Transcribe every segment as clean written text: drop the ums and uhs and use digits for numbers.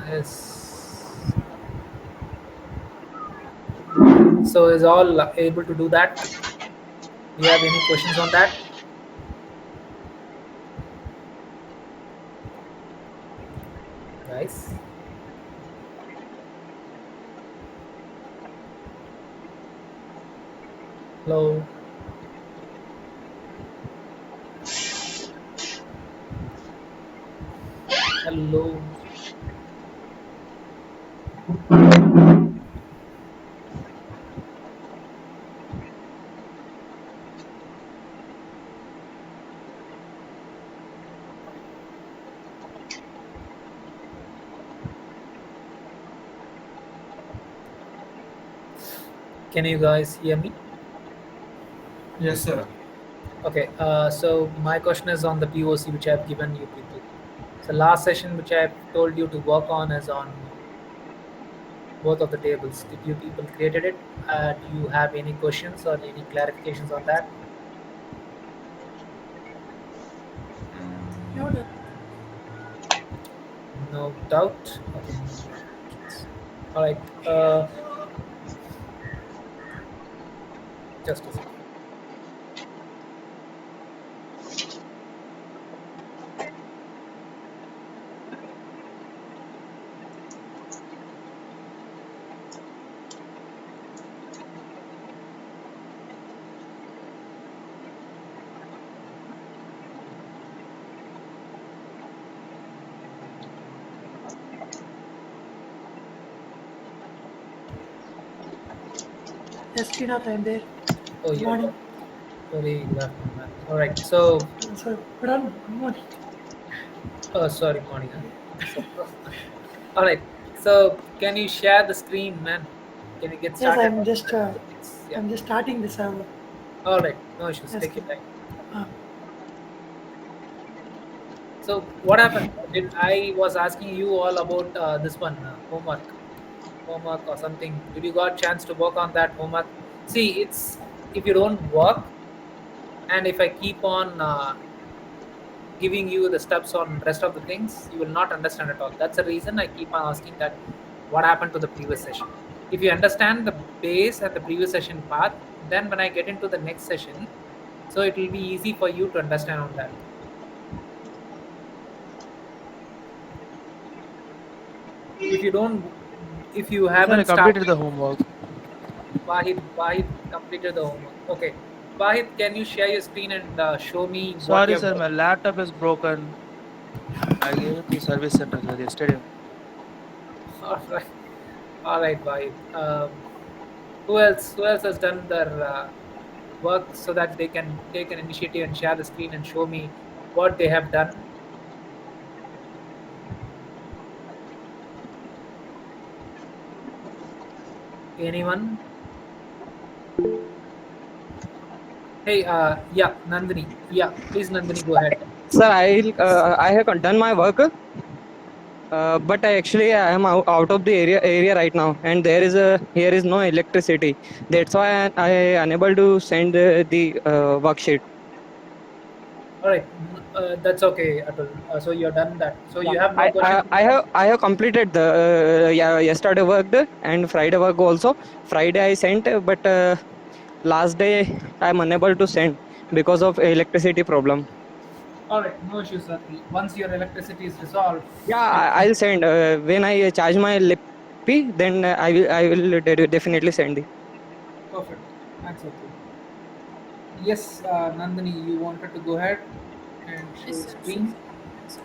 Yes. So is all able to do that? Do you have any questions on that, guys? Hello. Hello. Can you guys hear me? Yes, sir. Okay. So my question is on the POC which I've given you people. So last session which I've told you to work on is on both of the tables. Did you people created it? Do you have any questions or any clarifications on that? No doubt. Okay. All right. Just a second. Yes, Srinath, I'm there. Oh, Good yeah. morning. Very good afternoon, man. All right. So, Sir, good morning. sorry, morning. So, all right. So, can you share the screen, man? Can you get Yes, started? Yeah. I'm just starting the server. All right. No issues. Yes, Take your time. uh, So, what happened? Did I was asking you all about this one homework or something? Did you got chance to work on that homework? See, it's if you don't work, and if I keep on giving you the steps on rest of the things, you will not understand at all. That's the reason I keep on asking that what happened to the previous session. If you understand the base and the previous session path, then when I get into the next session, so it will be easy for you to understand on that. If you don't, if you Sir, I haven't completed started, the homework. Wahid completed the homework. Okay, Wahid, can you share your screen and show me what you Sorry, have sir, done? my laptop is broken. I gave it to service center, sir, yesterday. All right, all right, Wahid. Who else? Who else has done their work so that they can take an initiative and share the screen and show me what they have done? Anyone? Hey, yeah, Nandhini. Yeah, please, Nandhini, go ahead. Sir, I have done my work, but I am out of the area right now, and here is no electricity. That's why I unable to send the worksheet. All right, that's okay, Atul. So you're done that. So Yeah, you have no question. I have completed the yeah, yesterday worked and Friday work also. Friday I sent, but last day I am unable to send because of electricity problem. All right, no issues, Atul. Once your electricity is resolved, Yeah, it I'll send when I charge my lippy. Then I will definitely send it. perfect. Thanks, Atul. Yes, Nandini, you wanted to go ahead and show Yes, your sir. Sure, screen. sir. Yes, sir.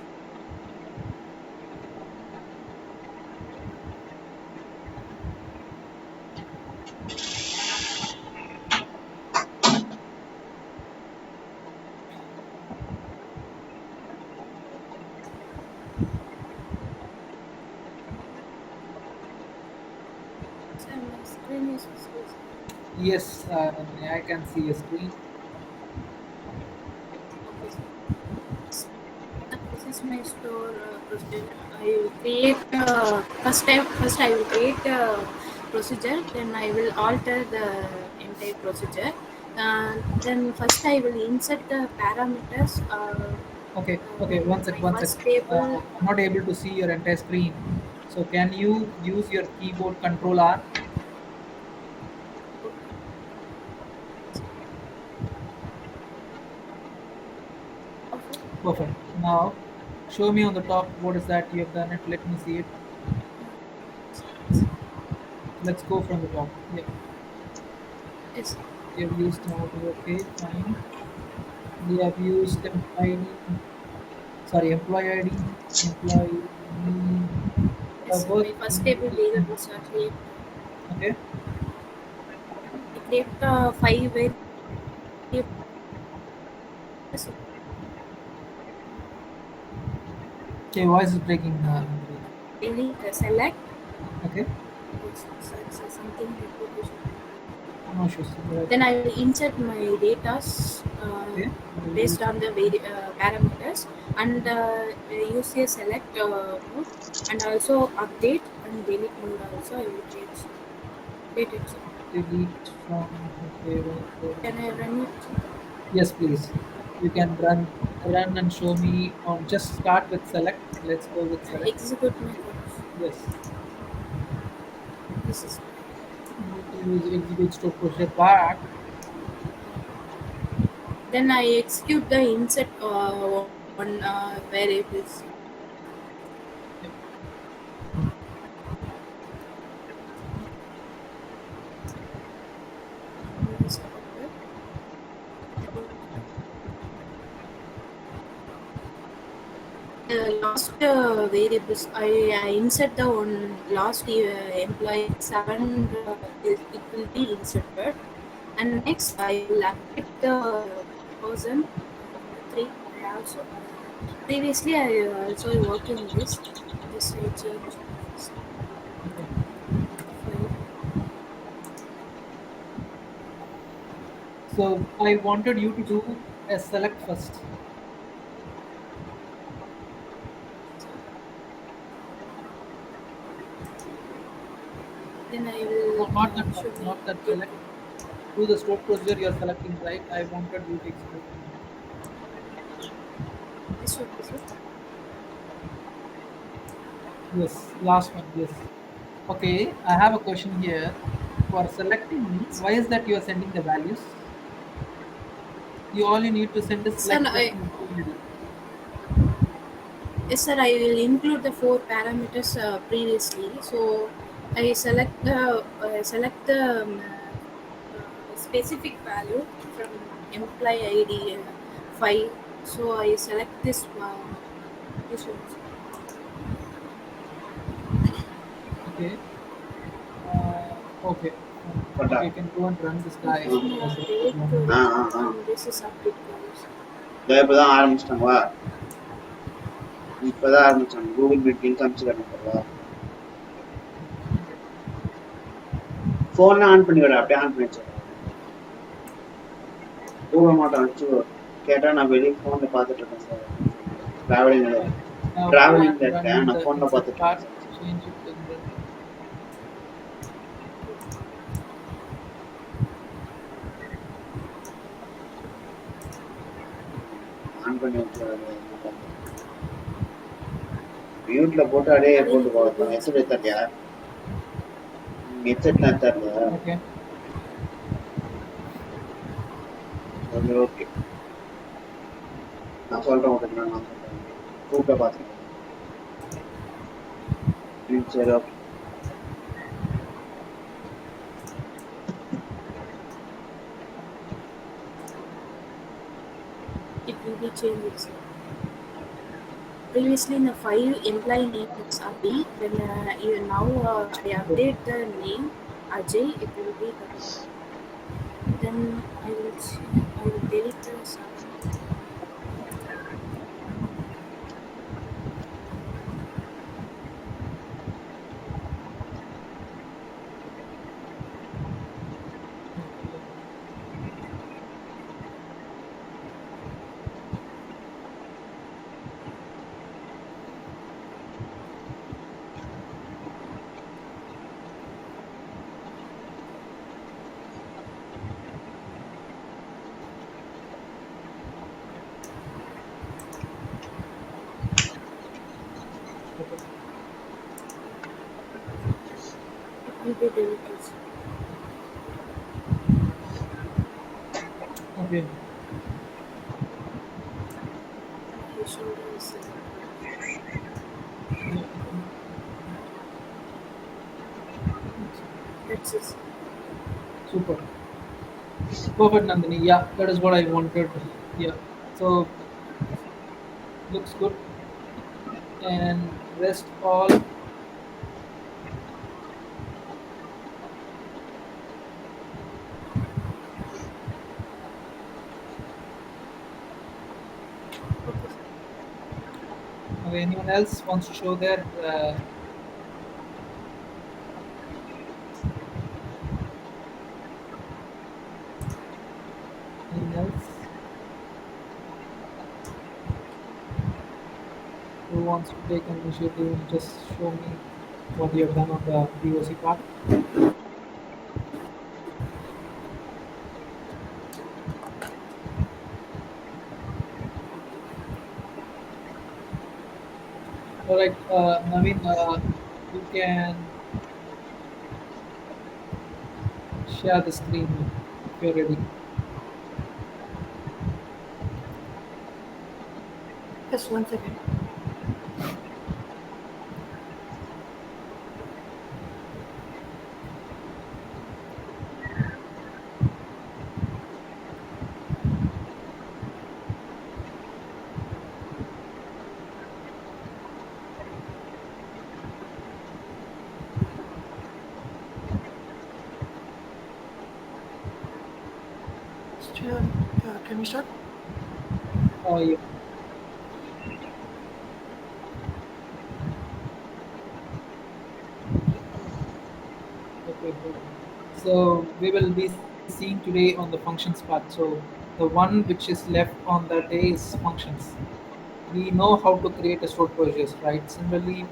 Sir, my screen is visible, sir. Yes, Nandini, I can see your screen. Okay, sir. This is my store procedure. I will create first I will create a procedure. Then I will alter the entire procedure. Then first I will insert the parameters. Okay, okay, one sec, My one sec. first table. I'm not able to see your entire screen. So can you use your keyboard Control R? Okay. Perfect. Now show me on the top what is that you have done it. Let me see it. Let's go from the top. Yeah, Yes. we have used audio. Okay, fine. We have used employee. Sorry, employee ID. Employee. Yes, sir. Work. My first table variables are create. Okay. I create 5 variables. Okay, voice is breaking. Nandhini. Delete, select. Okay. Yes, so something repetition. No issues. Go ahead. Then I will insert my data Okay. based on the parameters and use a select mode and also update and delete mode also I will create it. Delete from. Okay. Can I run it? Yes, please. You can run and show me on. Just start with select. Let's go with select. Execute my code. Yes. This is Use execute store procedure back. then I execute the insert one variables. Last variables I insert the one last employee 7 it will be inserted and next I will update the person 3 I also previously I also worked in this I change file. So I wanted you to do a select first. Then I will No, not that one. show me Not that get select. Do the store procedure you are selecting, right? I wanted you to execute. this one is it. Yes, last one. Yes. Okay, I have a question here. For selecting, why is that you are sending the values? You all you need to send is Sir, select plus employee ID. yes, sir. I will include the 4 parameters previously. So I select the specific value from employee ID 5. So I select this one. Okay. Okay. Pata. Okay, you can go and run this guy. This is my date and this is update values. இப்பதான் ஆரம்பிச்சிட்டாங்களா இப்பதான் ஆரம்பிச்சாங்க Google Meet link அனுப்பிச்சுக்கிறேன் phone on பண்ணி விட அப்படியே on பண்ணி வச்சிடறேன் கூப்பிட மாட்டேன் வச்சு கேட்டா நான் வெளியே போன்ல பாத்துட்டு இருக்கேன் சார் டிராவலிங்ல இருக்கேன் நான் போன்ல பாத்துட்டு இருக்கேன் Change it in the on பண்ணி வச்சு மியூட்ல போட்டு அப்படியே போட்டு போகலாம் ஹெட்செட் தரலையா ஹெட்செட்லாம் தரல okay. அது ஓகே நான் சொல்றேன் உங்களுக்கு நான் சொல்றேன் கூப்பிட்ட பார்த்துருக்கேன் சரி okay It will be changed. Sir. Previously, in the 5 employee names are B. Then even now I update the name Ajay. It will be correct. Then I will delete the 7. will be deleted. Okay. I should use Yeah. that's it. Super. Perfect, Nandini. Yeah, that is what I wanted. Yeah. So looks good. And rest all. Okay. Okay, anyone else wants to show their anyone else who wants to take an initiative and just show me what you have done on the POC part? All right, Naveen, you can share the screen if you're ready. Just 1 second. Still, can we start? Yeah. Okay, good. So we will be seeing today on the functions part. So the one which is left on the day is functions. We know how to create a stored procedures, right? Similarly,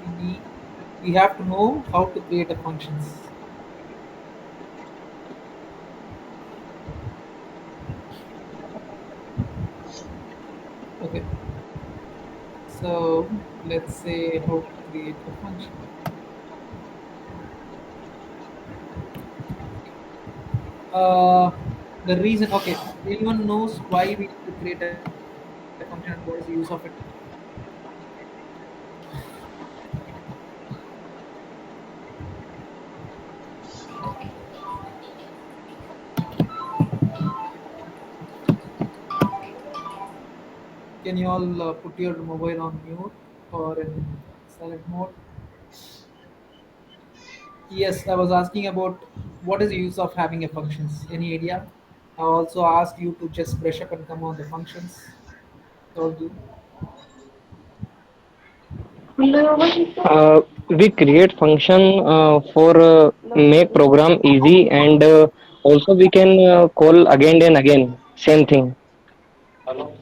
we have to know how to create a functions. Okay. So let's say how to create a function. Uh, the reason, okay, anyone knows why we need to create a function and what is the use of it? Can you all put your mobile on mute or in silent mode? Yes, I was asking about what is the use of having a functions. Any idea? I also asked you to just brush up and come on the functions. Told you. We create function for make program easy, and also we can call again and again same thing. Okay.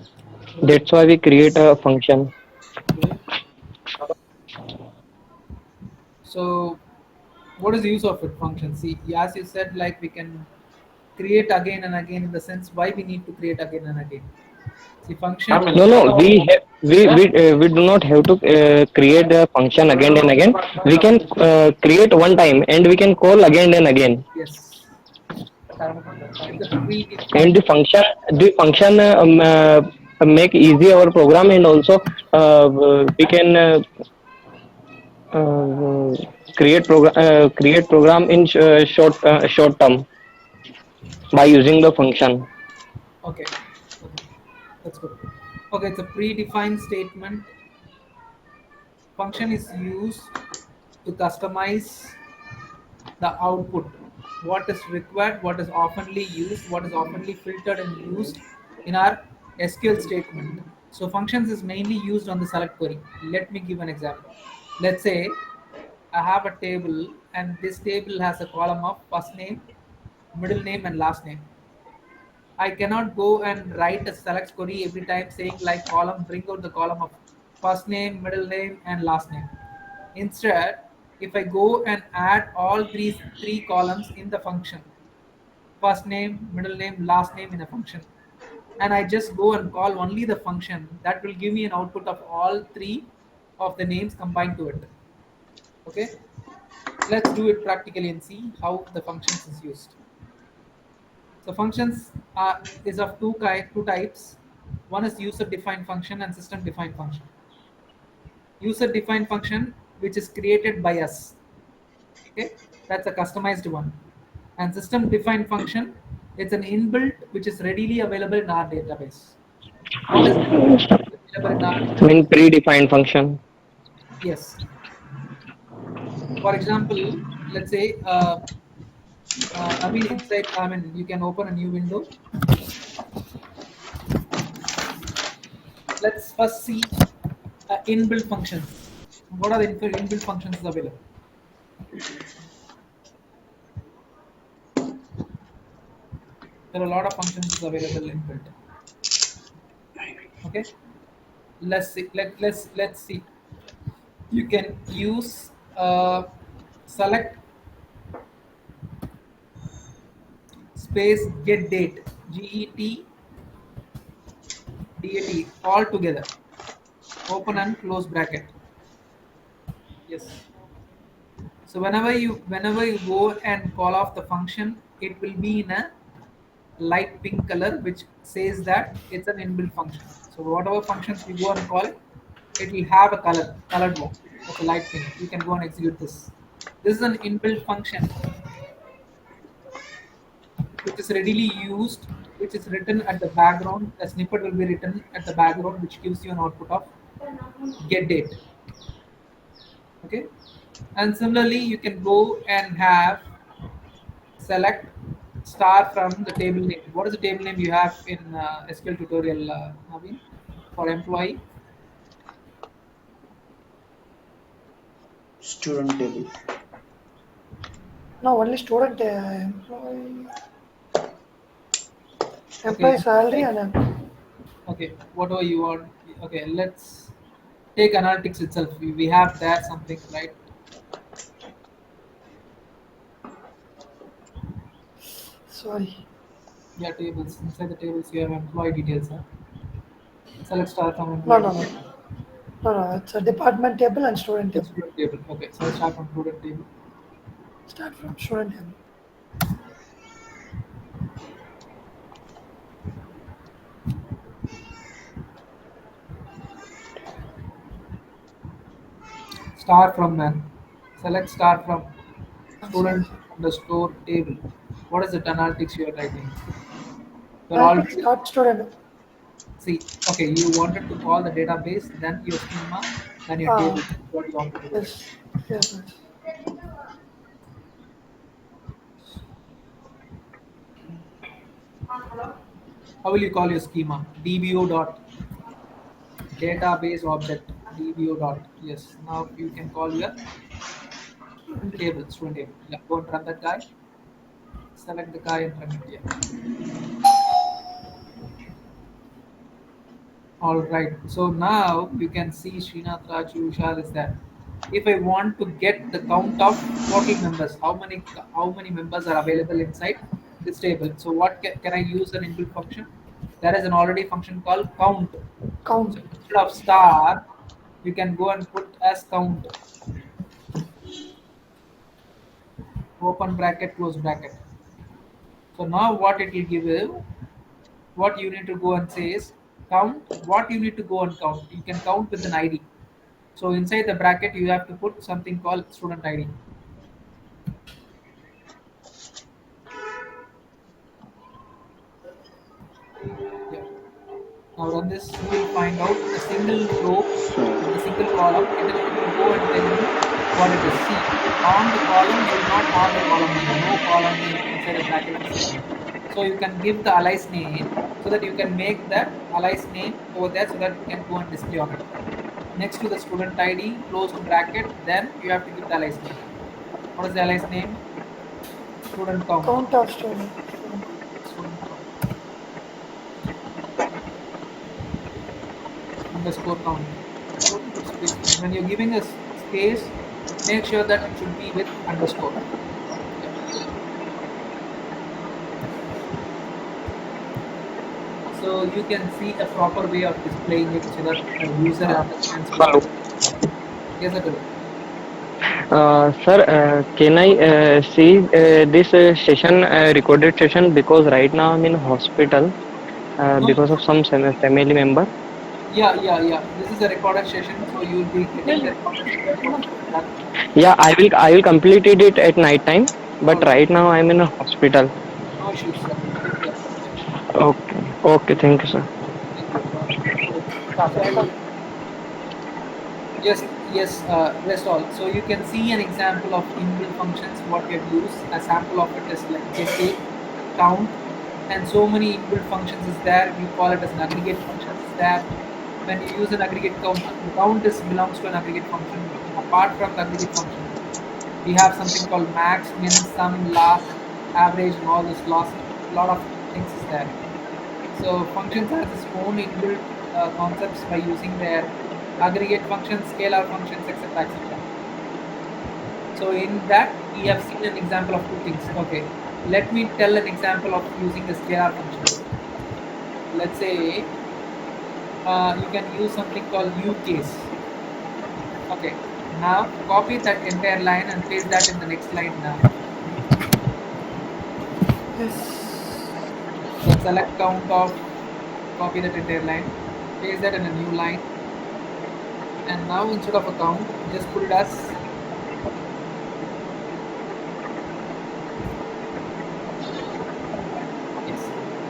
That's why we create a function. Okay. So what is the use of it function? See, as you said, like we can create again and again in the sense why we need to create again and again. See, function. No, no, we do not have to create a function again and again. We can create one time and we can call again and again. Yes, it's a And predefined. the function make easy our program, and also we can uh, create program in short term by using the function. Okay, okay, that's good. Okay, it's a predefined statement. Function is used to customize the output. What is required, what is oftenly used, what is oftenly filtered and used in our SQL statement. So functions is mainly used on the select query. Let me give an example. Let's say I have a table and this table has a column of first name, middle name and last name. I cannot go and write a select query every time saying like column, bring out the column of first name, middle name, and last name. Instead, if I go and add all these three columns in the function, first name, middle name, last name in a function, and I just go and call only the function, that will give me an output of all three of the names combined to it. Okay. Let's do it practically and see how the functions is used. So functions is of two types. One is user-defined function and system-defined function. User-defined function, which is created by us. Okay, that's a customized one. And system-defined function, it's an inbuilt which is readily available in our database. What is available in our I mean, database? predefined function. Yes. For example, let's say I mean inside. I mean you can open a new window. Let's first see inbuilt functions. What are the inbuilt functions available? There are a lot of functions available inbuilt. Okay, let's see. Let's see. You can use select space get date, GET all together. Open and close bracket. Yes. So whenever you go and call off the function, it will be in a light pink color, which says that it's an inbuilt function. So whatever functions we go and call, it will have a colored one. That's a light pink. You can go and execute this. This is an inbuilt function which is readily used, which is written at the background. A snippet will be written at the background, which gives you an output of get date. Okay, and similarly, you can go and have select star from the table name. What is the table name you have in SQL tutorial, Naveen, for employee? Student table. No, only student, employee, Okay, salary and okay, whatever you want. Okay, let's take analytics itself. We have there something, right? sorry. Yeah, tables. Inside the tables, you have employee details. Huh? Select star from No, employee no, no. details. No, no, it's a department table and student The table. student table. Okay, so I'll start from student table. Start from student table. Star from man. Select star from Sorry. student underscore table. What is the analytics you are writing? You're all Analytics dot student. see. Okay, you wanted to call the database, then your schema, then your Ah, table. What you want to do? yes, yes, yes. How will you call your schema? DBO dot database object. DBO dot. Yes. Now you can call your table, student table. Yeah. Go and run that guy. Select the guy and run it. Yeah. All right. So now you can see Srinath Raju Vishal is there. If I want to get the count of total members, how many members are available inside this table? So what can I use an inbuilt function? There is an already function called count. Count. So instead of star, you can go and put as count. Open bracket, close bracket. So now what it will give you, what you need to go and say is count. What you need to go and count. You can count with an ID. So inside the bracket, you have to put something called student ID. Yeah. Now run this. You will find out a single row with a single column. It will go and tell you what it is. See, on the column, you will not have the column name. No column name inside the bracket is there. So you can give the alias name so that you can make that alias name over there so that you can go and display on it. Next to the student ID, close the bracket, then you have to give the alias name. What is the alias name? Student count. Count of student. Student count. Underscore count. Don't put space. When you're giving a space, make sure that it should be with underscore. Yeah. So you can see a proper way of displaying it so that the user understands what Hello. it is. Yes, Atul. Sir, can I see this session, recorded session, because right now I'm in hospital No, because of some family member. yeah. This is a recorded session, so you will be getting the recorded session once it's done. Yeah, I will complete it at night time, but Okay, right now I'm in a hospital. no issues, sir. Take care. Okay, okay, thank you, sir. Thank you. So, yes, rest all. So you can see an example of inbuilt functions. What we have used, a sample of it is like get, count, and so many inbuilt functions is there. We call it as an aggregate functions is there. When you use an aggregate count, the count is belongs to an aggregate function. Apart from the aggregate function, we have something called max, min, sum, last, average, and all this loss. Lot of things is there. So functions has its own inbuilt concepts by using their aggregate functions, scalar functions, etc., etc. So in that we have seen an example of two things. Okay, let me tell an example of using the scalar functions. Let's say you can use something called u case. Okay, now copy that entire line and paste that in the next line now. Yes. Then select count of, copy that entire line, paste that in a new line, and now instead of a count, just put it as yes.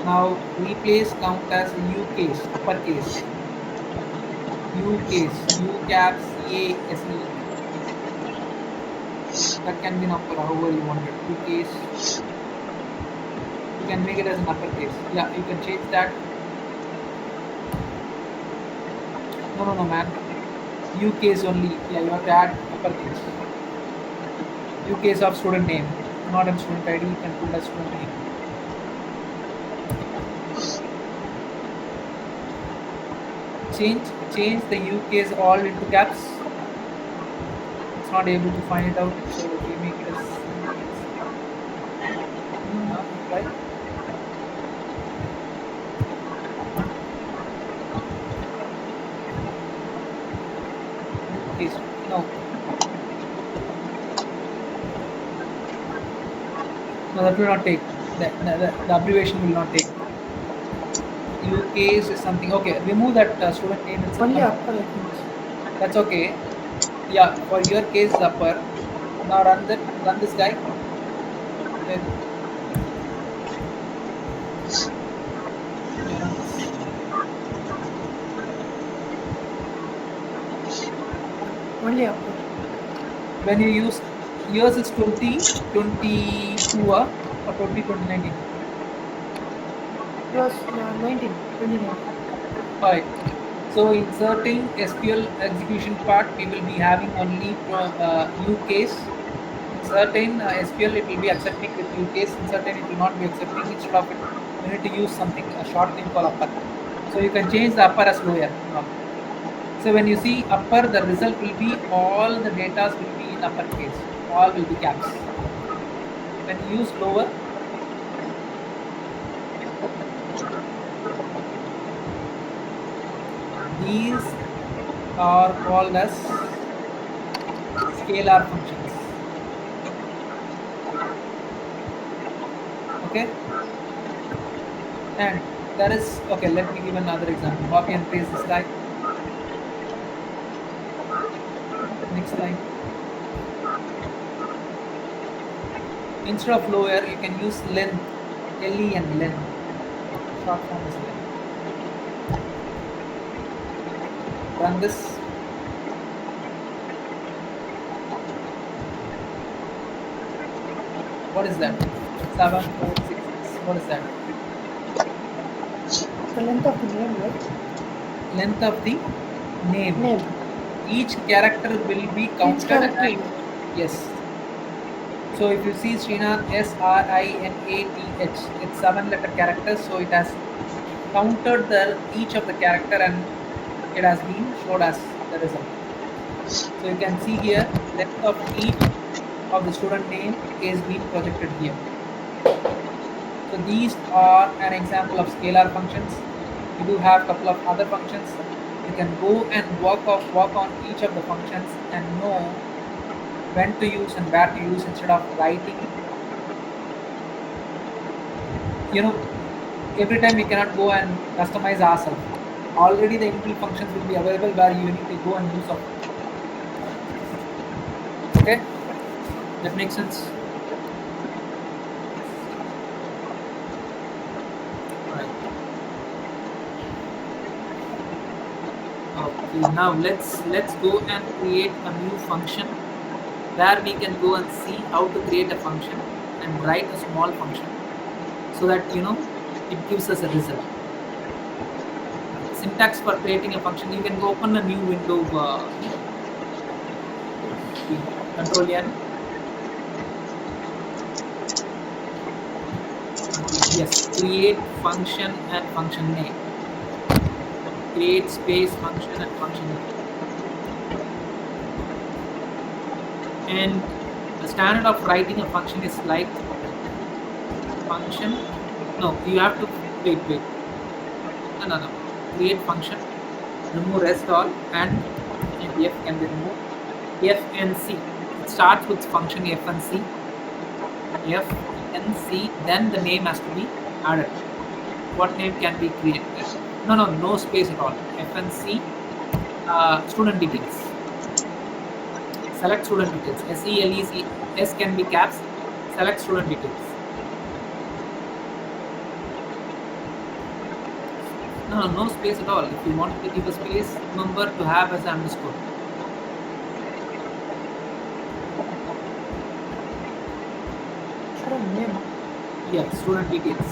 Now replace count as u case, uppercase, u case, u caps, CASE. That can be an upper, however you want it. U case, you can make it as an uppercase. Yeah, you can change that. No, man. U case only. Yeah, you have to add uppercase. U case of student name, not in student ID. You can put as student name. Change the U case all into caps. It's not able to find it out, so we make it as CASE. Right? U case. No, that will not take. The abbreviation will not take. U case is something. Okay, remove that student name itself. Only upper, I think. That's okay. Yeah, for your case is upper. Now run this guy. Then yeah, run this. Only upper. When you use yours is 2022 or 2019. It was 19, 2019. Alright. So inserting SQL execution part, we will be having only U case. In certain SQL, it will be accepting with U case. In certain, it will not be accepting. Instead of it, you need to use something a short name called upper. So you can change the upper as lower now. So when you see upper, the result will be all the data will be in uppercase. All will be caps. When you use lower, these are called as scalar functions. Okay, and that is okay. Let me give another example. Copy and paste this guy. Next line. Instead of lower, you can use length, LEN, length. Short form is length. Run this. What is that? 7466. What is that? The length of the name, right? Length of the name. Name. Each character will be counted. character. Yes. So if you see Srinath, SRINATH, it's 7-letter characters. So it has counted each of the character and it has been showed as the result. So you can see here length of each of the student name is being projected here. So these are an example of scalar functions. We do have a couple of other functions. You can go and work on each of the functions and know when to use and where to use instead of writing. Every time we cannot go and customize ourselves. Already the inbuilt functions will be available where you need to go and use of it. Okay, that makes sense. Right. Okay, now let's go and create a new function where we can go and see how to create a function and write a small function so that it gives us a result. Syntax for creating a function, you can go open a new window, Control N. Yes, create function and function name. Create space function and function name. And the standard of writing a function is like function. No, you have to wait. No. Create function, remove rest all, and F can be removed. F and C. It starts with function F and C. F and C. Then the name has to be added. What name can be created? No space at all. F and C. Student details. Select student details. SELEC. S can be caps. Select student details. No space at all. If you want to give a space, remember to have as underscore. Student name. Yeah, student details.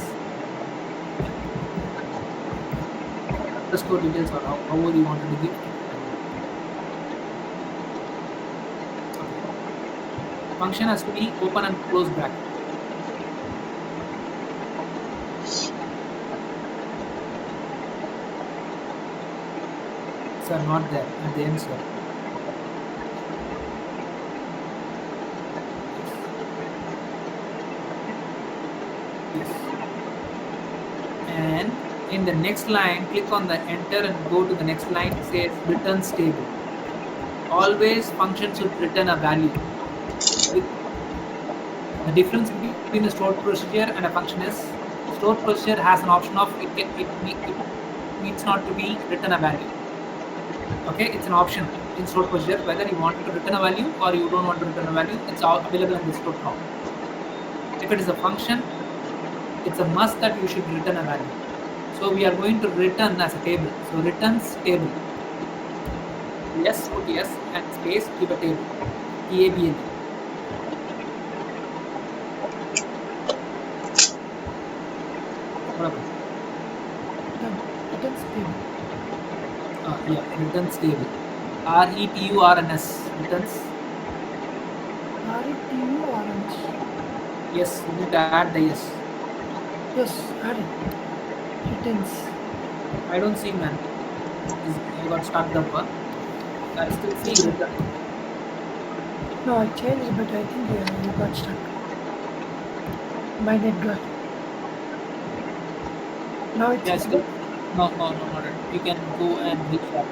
Underscore details or however you wanted to give. Function has to be open and close bracket. Sir, not there at the end, sir. Yes. And in the next line, click on the enter and go to the next line. It says return stable. Always function should return a value. The difference between a stored procedure and a function is stored procedure has an option of it needs not to be return a value. Okay, it's an option in stored procedure whether you want to return a value or you don't want to return a value. It's all available in the stored form. If it is a function, it's a must that you should return a value. So we are going to return as a table. So returns table. Yes, put yes and space, give a table. TABL. Return stable. Yeah, returns table. RETURNS. Returns. RETURNS. Yes, you need to add the yes. Yes, add it. Returns. I don't see, man. I got stuck up. I still see return. No, I changed, but I think you got stuck. My net got. Now it's Yeah, still. No, not it. You can go and restart.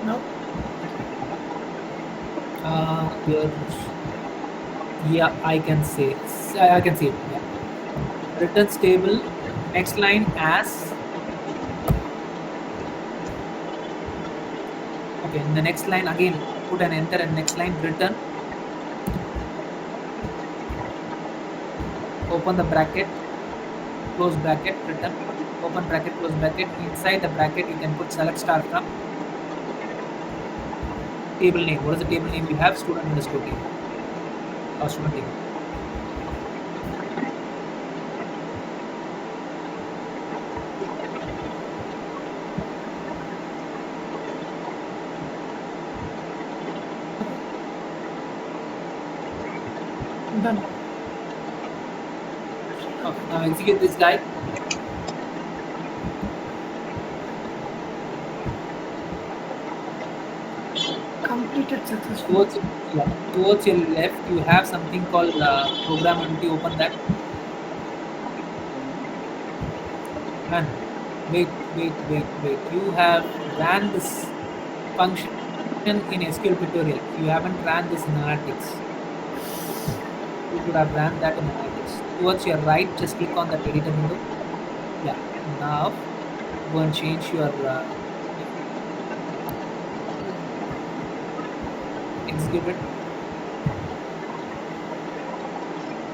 no. Here. Yeah, I can say. I can see it. Yeah. Returns table. Next line as. Okay, in the next line again put an enter and next line return. Open the bracket, close bracket, return. Open bracket, close bracket. Inside the bracket you can put select star from table name. What is the table name we have? Student underscore table. Or student table. Done. Okay, now execute this guy. Complete Completed successfully. Towards your left, you have something called programmability. Open that. And wait. You have ran this function in SQL tutorial. You haven't ran this in analytics. You could have ran that in analytics. Towards your right, just click on that editor window. Yeah. Now go and change your execute it.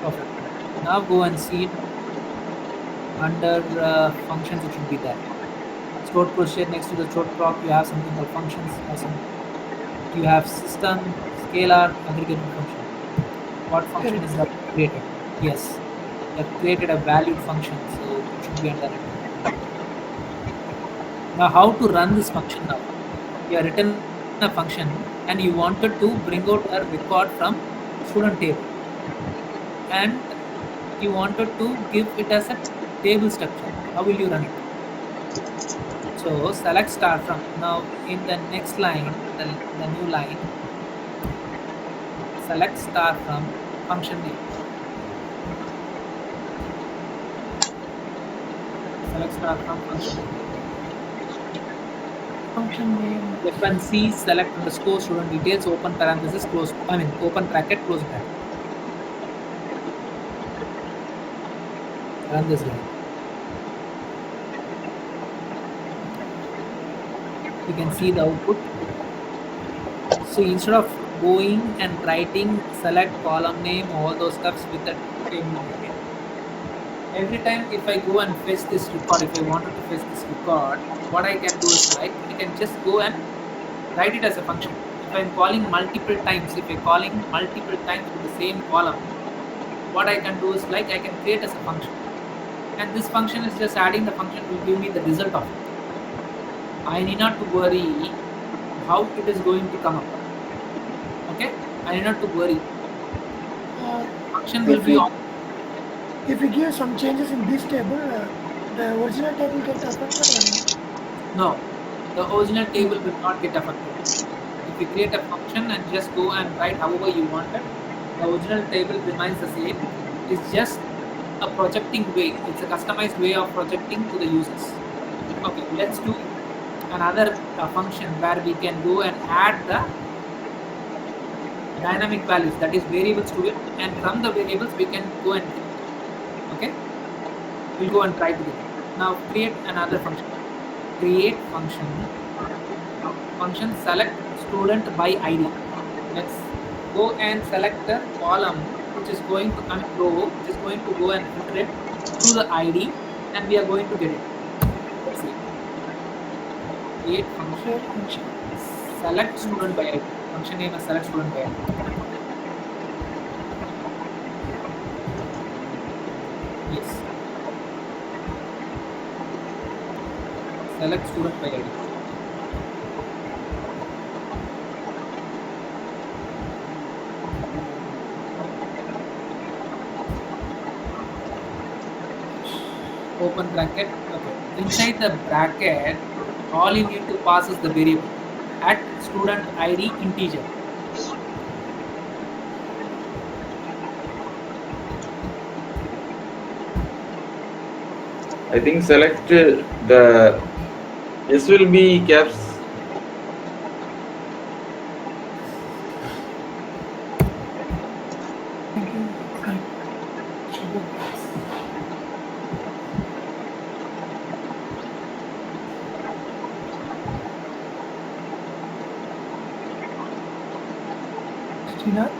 Perfect. Now go and see it under functions. It should be there. Stored procedure next to the stored proc. You have something called functions. You have system, scalar, aggregated function. What function is that created? Yes, you have created a valued function, so it should be under it. Now, how to run this function now? You have written a function and you wanted to bring out a record from student table, and you wanted to give it as a table structure. How will you run it? So select start from. Now in the next line, the new line, select star from function name. Select star from function name. Function name. FNC select underscore student details, open parenthesis, close, open bracket, close bracket. Run this guy. You can see the output. So instead of going and writing select column name, all those stuffs with the table name, every time if I go and fetch this record, if I wanted to fetch this record, what I can do is I can just go and write it as a function. If I'm calling multiple times, with the same column, what I can do is I can create as a function. And this function is just adding the function will give me the result of it. I need not to worry how it is going to come up. Okay? I need not to worry. Function will be on. If we give some changes in this table, the original table gets affected? No, the original table will not get affected. If you create a function and just go and write however you want it, the original table remains the same. It's just a projecting way. It's a customized way of projecting to the users. Okay, let's do another function where we can go and add the dynamic values, that is variables to it, and from the variables we can go and create. Okay, we'll go and try to do it. Now create another function. Create function select student by ID. Let's go and select the column which is going to row, which is going to go and filter it through the ID, and we are going to get it. Let's see. Create function select student by ID. Function name is select student by ID. Yes. Select student by ID. Open bracket. Okay. Inside the bracket, all you need to pass is the variable at student ID integer. I think select the S will be caps. Thank you. Srinath?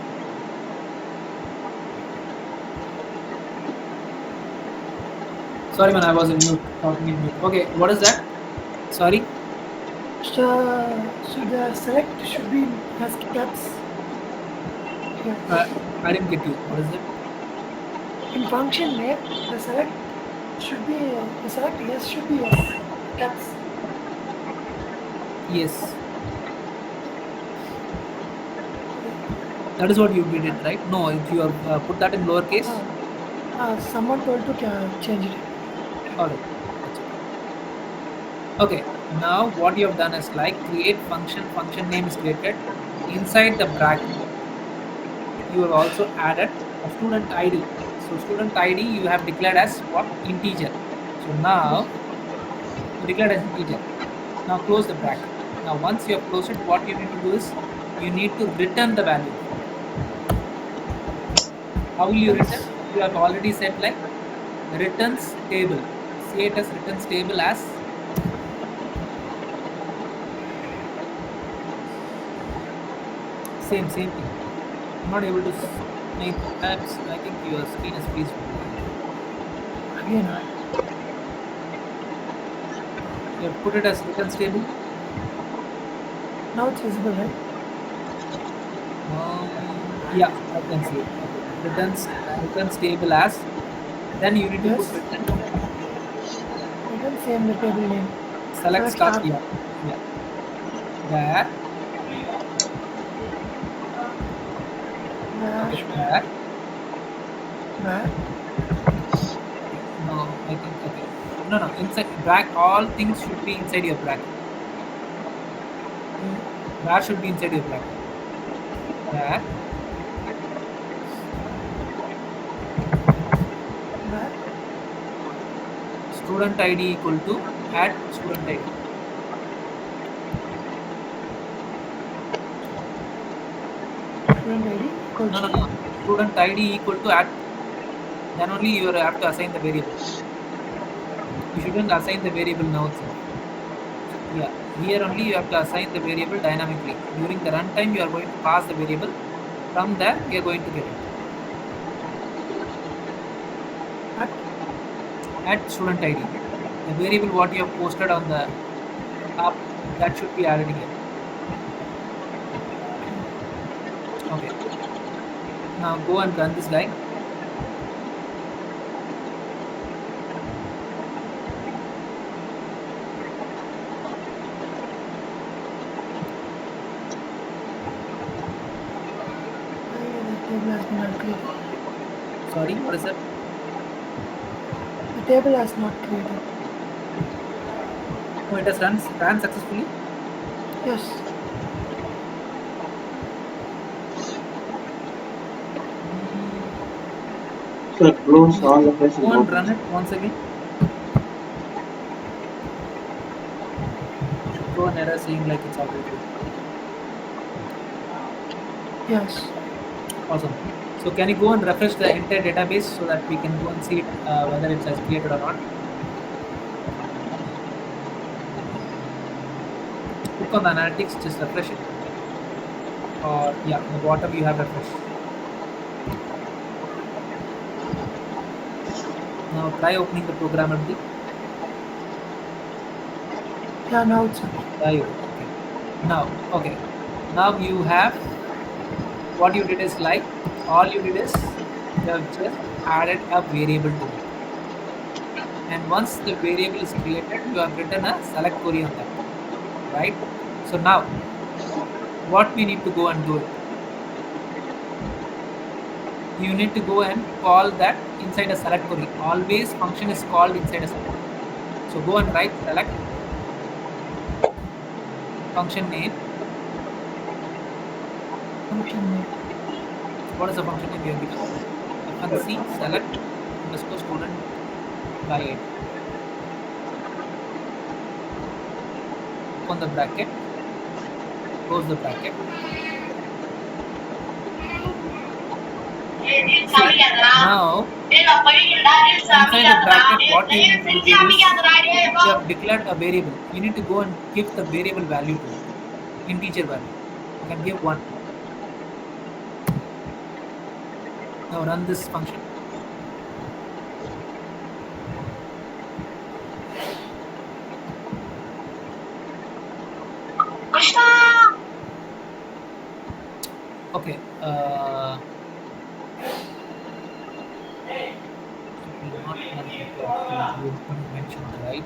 Sorry man, I was in mute, talking in mute. Okay, what is that? Sorry? So the select should be has caps. I didn't get you. What is it? In function name, the select should be the select yes should be yes caps. Yes. That is what you did it, right? No, if you have put that in lowercase. Someone told to change it. Alright. Okay. Now what you have done is create function name is created. inside the bracket, you have also added a student ID. So student ID you have declared as what? Integer. So now you declared as integer. Now close the bracket. Now once you have closed it, what you need to do is you need to return the value. How will you return? You have already said like returns table. Say it as returns table as same thing. I'm not able to make apps. I think your screen is freeze. Again, You have put it as returns table. now it's visible, right? Yeah, I can see it. Returns table as. Then you need to put Yes. return. Return same the table name. Select start. Yeah. There. Okay, there. No, I think okay. No. Inside bracket, all things should be inside your bracket. That should be inside your bracket. There. Student ID equal to add student ID. Student ID equals No. Student ID equal to add. Then only you have to assign the variable. You shouldn't assign the variable now itself. Yeah, here only you have to assign the variable dynamically. During the runtime, you are going to pass the variable. From there, we are going to get it. Add student ID. The variable what you have posted on the app, that should be added here. Okay. Now go and run this guy. Sorry, what is that? The table has not created. Oh, it has ran successfully? Yes. So close all the pages. Go and run it once again. Should throw an error saying like it's already. Yes. Awesome. So can you go and refresh the entire database so that we can go and see it, whether it has created or not? Click on the analytics, just refresh it. Or yeah, the bottom you have refresh. Now try opening the program empty. Yeah, now it's okay. Okay. Now you have what you did is like all you did is you have just added a variable to it. And once the variable is created, you have written a select query on that. Right? So now what we need to go and do it? You need to go and call that inside a select query. Always function is called inside a select. So go and write select function name. What is the function name you have given? FNC select underscore student by 8. Open the bracket, close the bracket. Now, inside the bracket, what you need to do is you have declared a variable. You need to go and give the variable value to it, integer value. You can give 1. Now run this function. Okay. Not you mentioned, right?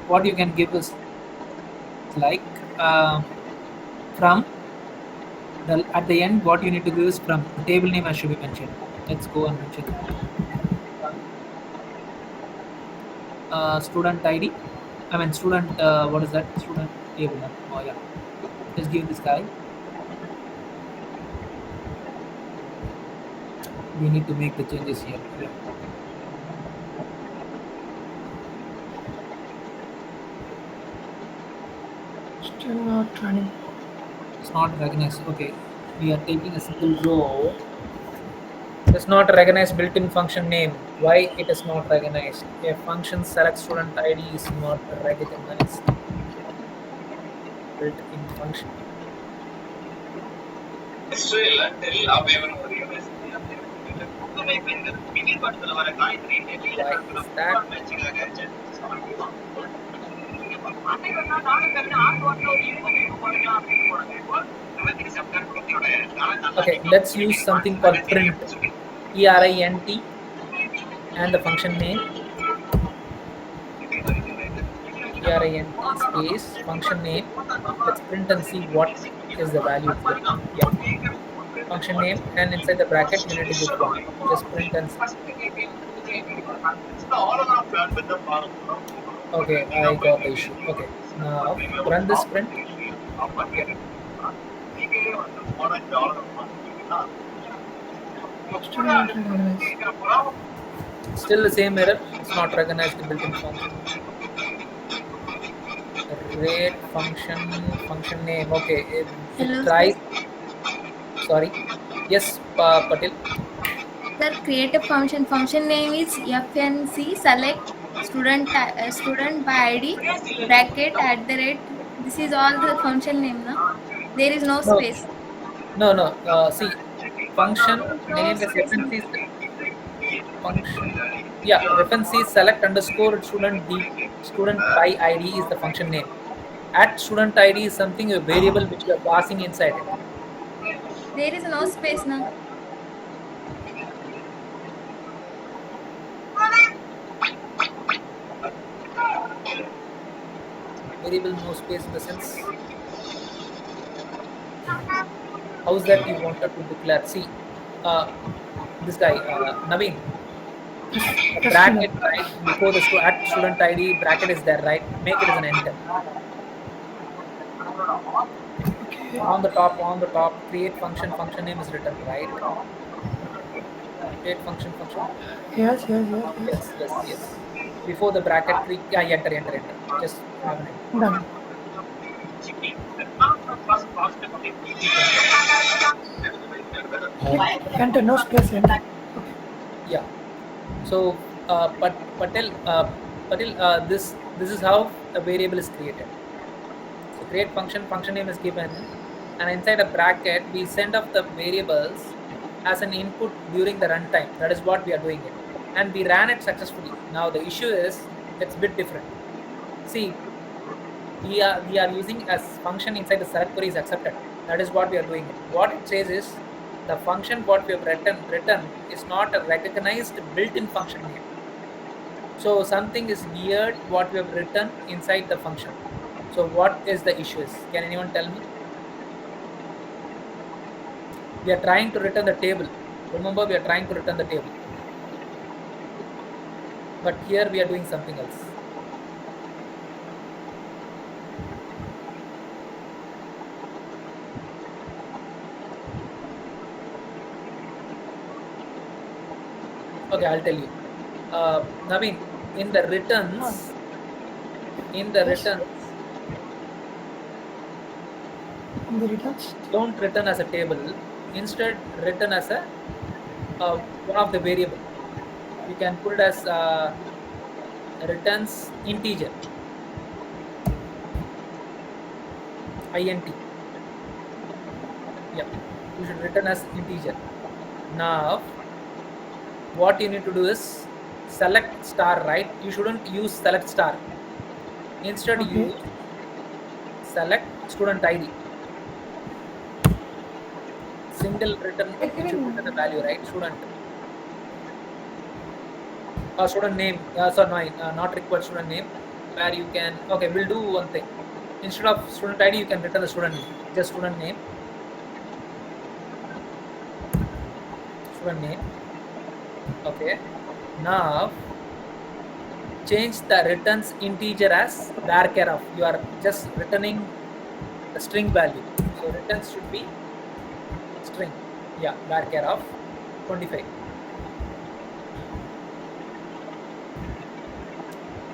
What you can give is like from at the end, what you need to do is from the table name should be mentioned. Let's go and mention student ID. I mean student. What is that? Student table. Oh yeah. Just give this guy. We need to make the changes here. Yeah. Still not running. It's not recognized. Okay. We are taking a single row. Does not recognize built-in function name. Why it is not recognized? A function select student ID is not recognized. Built-in function. Okay, let's use something called print. ERINT and the function name. ERINT space function name. Let's print and see what is the value here. Yeah. Function name, and inside the bracket you need to give one. Just print and see. Okay, I got the issue. Okay, now run this print. Yeah. Still not recognized. Still the same error. It's not recognized the built-in function. Rate function name. Okay, it tries. Sorry. Yes, Patel. Sir, create a function. Function name is FNC select student by ID bracket @ This is all the function name now. There is no space. No. See, function name is FNC function. Yeah, FNC select underscore student by ID is the function name. At student ID is something a variable which you are passing inside it. There is no space now. Variable no space in the sense. How's that you wanted to declare? See, this guy Naveen. Bracket right before the at student ID bracket is there, right? Make it as an enter. Okay. On the top, create function name is written, right? Create function. Yes. Yes. Before the bracket, enter. Just have an enter. Done. Enter, no space, enter. Okay. Yeah. So, Patel, this is how a variable is created. So, create function name is given, and inside a bracket we send off the variables as an input during the runtime. That is what we are doing it, and we ran it successfully. Now the issue is it's a bit different. See, we are using as function inside the select query is accepted. That is what we are doing it. What it says is the function what we have written is not a recognized built-in function name. So something is weird what we have written inside the function. So what is the issues? Can anyone tell me? We are trying to return the table. Remember, we are trying to return the table. But here we are doing something else. Okay, I'll tell you. Naveen, in the returns, don't return as a table. Instead, return as a one of the variable. You can put it as returns integer. int. Yeah, you should return as integer. Now, what you need to do is select star, right? You shouldn't use select star. Instead, use select student ID. Single return, it should return the value, right? Student name. Sorry, no, not required student name. Where you can. Okay, we'll do one thing. Instead of student ID, you can return the student name. Just student name. Student name. Okay. Now change the returns integer as varchar of. You are just returning the string value. So returns should be string. Yeah, varchar of 25.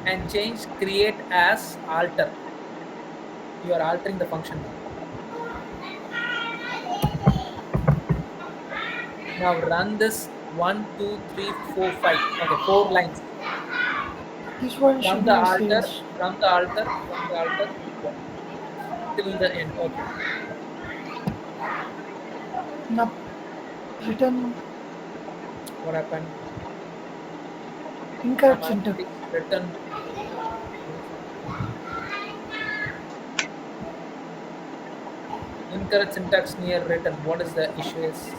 And change create as alter. You are altering the function now. Now run this 1, 2, 3, 4, 5. Okay, 4 lines. This one should From be the alter, serious. from the alter, till the end. Okay. Now, return What happened? incorrect syntax. Return. Incorrect syntax near return. What is the issue? Is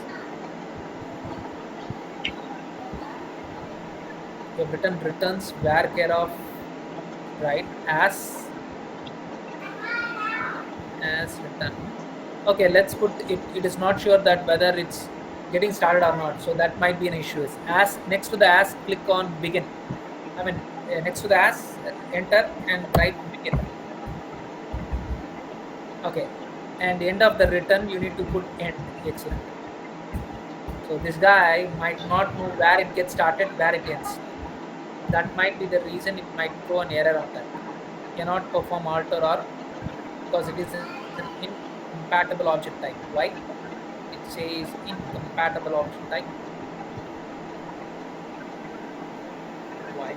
you have written returns varchar of right as return. Okay, let's put it. It is not sure that whether it's getting started or not. So that might be an issue. As next to the as, click on begin. I mean next to the as, enter and write begin. Okay, and end of the return you need to put end. Excellent. So this guy might not know where it gets started, where it ends. That might be the reason it might throw an error on that. Cannot perform alter or because it is an incompatible object type. Why? It says incompatible object type. Why?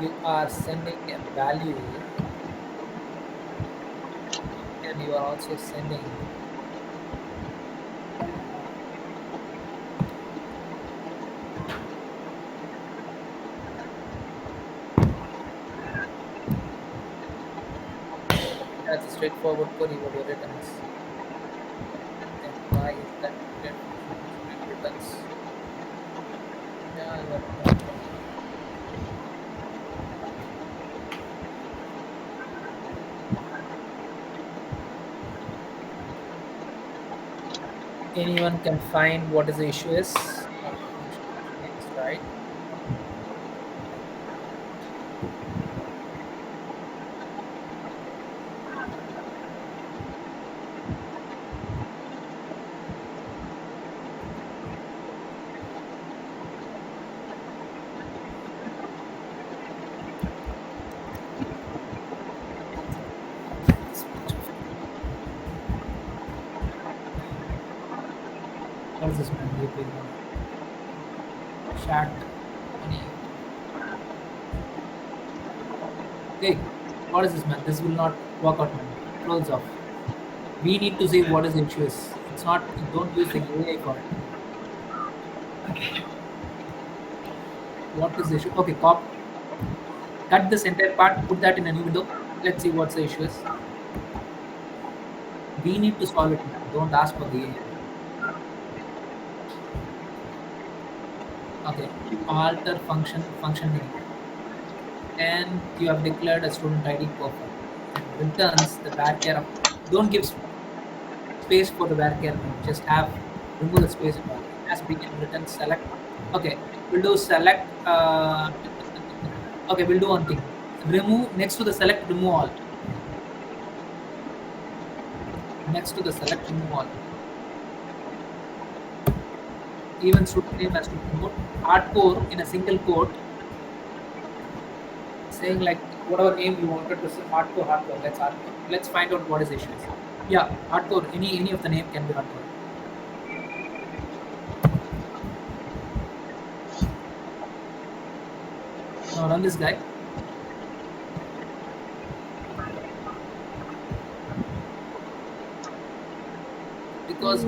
You are sending a value and you are also sending that's a straightforward query what your return is. Then why is that returns? Yeah, anyone can find what is the issue is. Right. What is this man? Chat. Hey, what is this man? This will not work out, man. Close off. We need to see what is the issue is. It's not, don't use the AI for it. What is the issue? Okay, cut this entire part, put that in a new window. Let's see what's the issue is. We need to solve it, man. Don't ask for the AI. Okay, alter function name, and you have declared a student ID perfect and returns the varchar of. Don't give space for the varchar name. Just remove the space and all. As begin return select. Okay, we'll do select. Okay, we'll do one thing. Remove next to the select. Remove all. Next to the select. Remove all. Even student name has to be hardcore in a single quote, saying like whatever name you wanted to say, hardcore. Let's find out what is the issue. Yeah, hardcore. Any of the name can be hardcore. Now run this guy. Because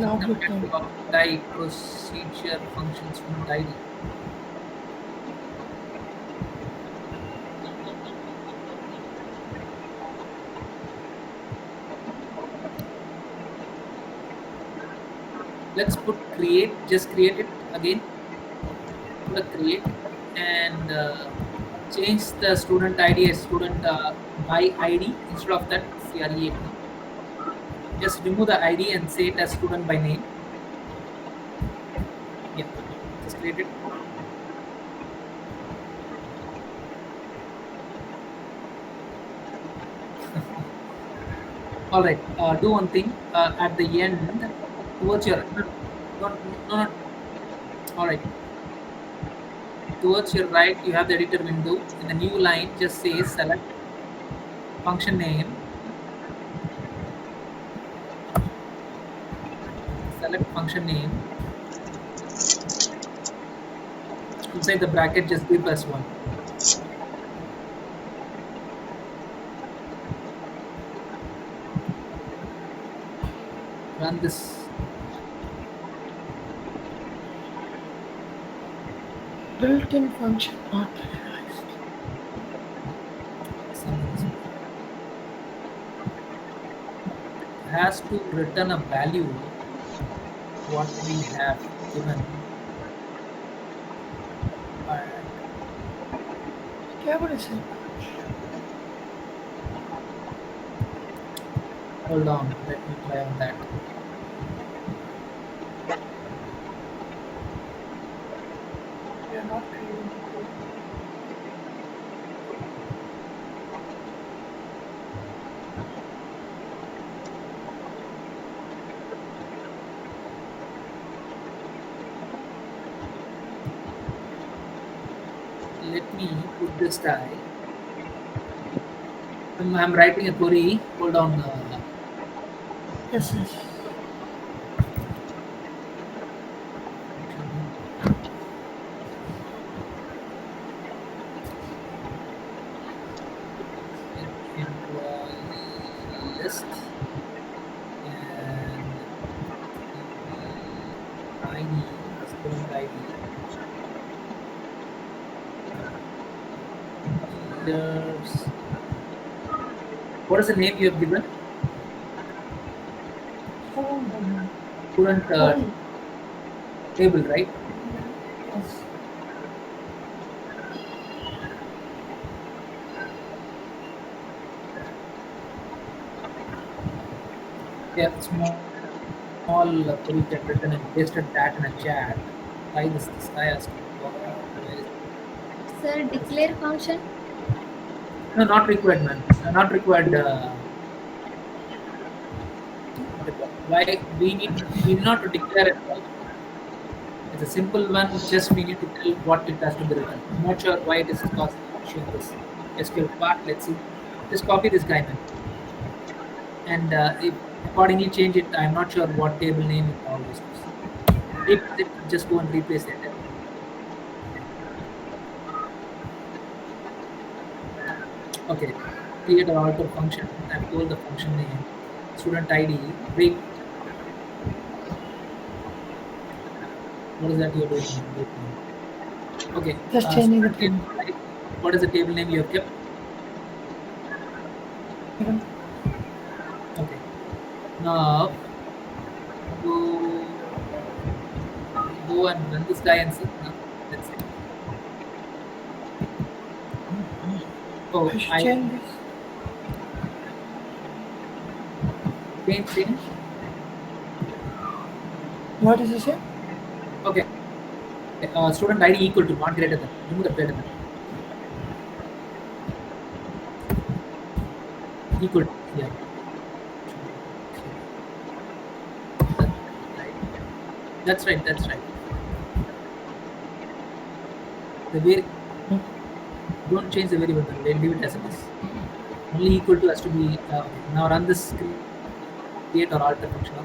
type procedure functions from ID. Let's put create, just create it again. Put a create and change the student ID as student by ID instead of that CREAT. Just remove the ID and say it as student by name. Yeah, just create it. All right. Do one thing at the end towards your no. All right. Towards your right, you have the editor window. In the new line, just say select function name. Select function name. Inside the bracket, just give us one. Run this. Built-in function not realized. Has to return a value what we have given. Yeah, what is it? Hold on, let me try on that. We are not creating. Let me put this tag. I'm writing a query. Hold on. Yes, yes. Employee list and ID, student ID. Leaders. What is the name you have given? Student table, right? Yes. Yeah, small query get written and pasted that in a chat. Why this guy has to Sir, declare function? no, not required, man. Not required. Why we need not to declare it. It's a simple one. Just we need to tell what it has to be written. I'm not sure why it is causing issue in this SQL part. Let's see. Just copy this guy, man, and if accordingly change it. I'm not sure what table name and all this. Replace it. Just go and replace it. Okay. Create an alter function. I've told the function name. Student ID. Break. What is that you're doing? Okay. Just changing the table, right? What is the table name you have kept? Okay. Now go and run this guy and see. That's it. Oh, I should I change this. change. What is this here? Okay. Student ID equal to not greater than. Remove the greater than. Equal to, yeah. That's right. The way don't change the variable. Leave it as it is. Only equal to has to be. Now run this create or alter function.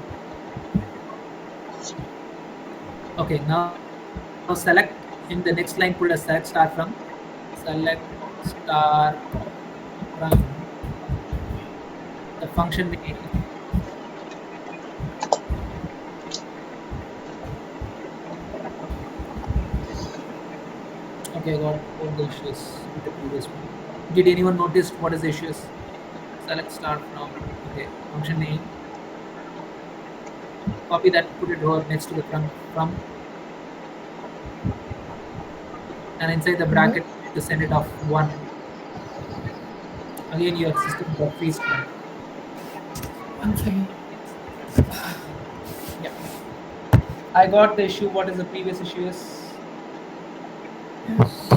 Okay. Now select in the next line. Put a select star from. Select star from the function name. Okay, I got all the issues with the previous one. Did anyone notice what is the issues? Select start from. Okay, function name. Copy that, put it over next to the from, and inside the bracket to send it off 1. Again, your system got freeze frame. 1 second. Yeah. I got the issue. What is the previous issue is? Yes.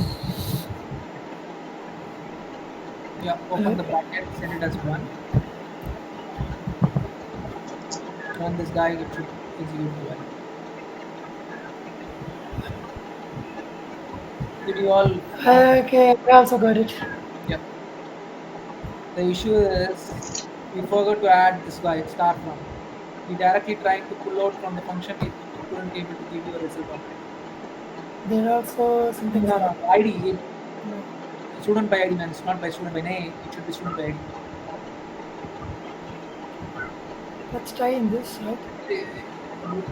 Yeah, open the bracket, send it as 1. Run this guy, it should execute well. Did you all? Okay, I also got it. Yeah. The issue is we forgot to add this guy, start from. We directly trying to pull out from the function, it couldn't able to give you a result on it. There are also something. No, no, ID, it, No. student by ID, man. It's not by student by name. It should be student by ID. Let's try in this, right?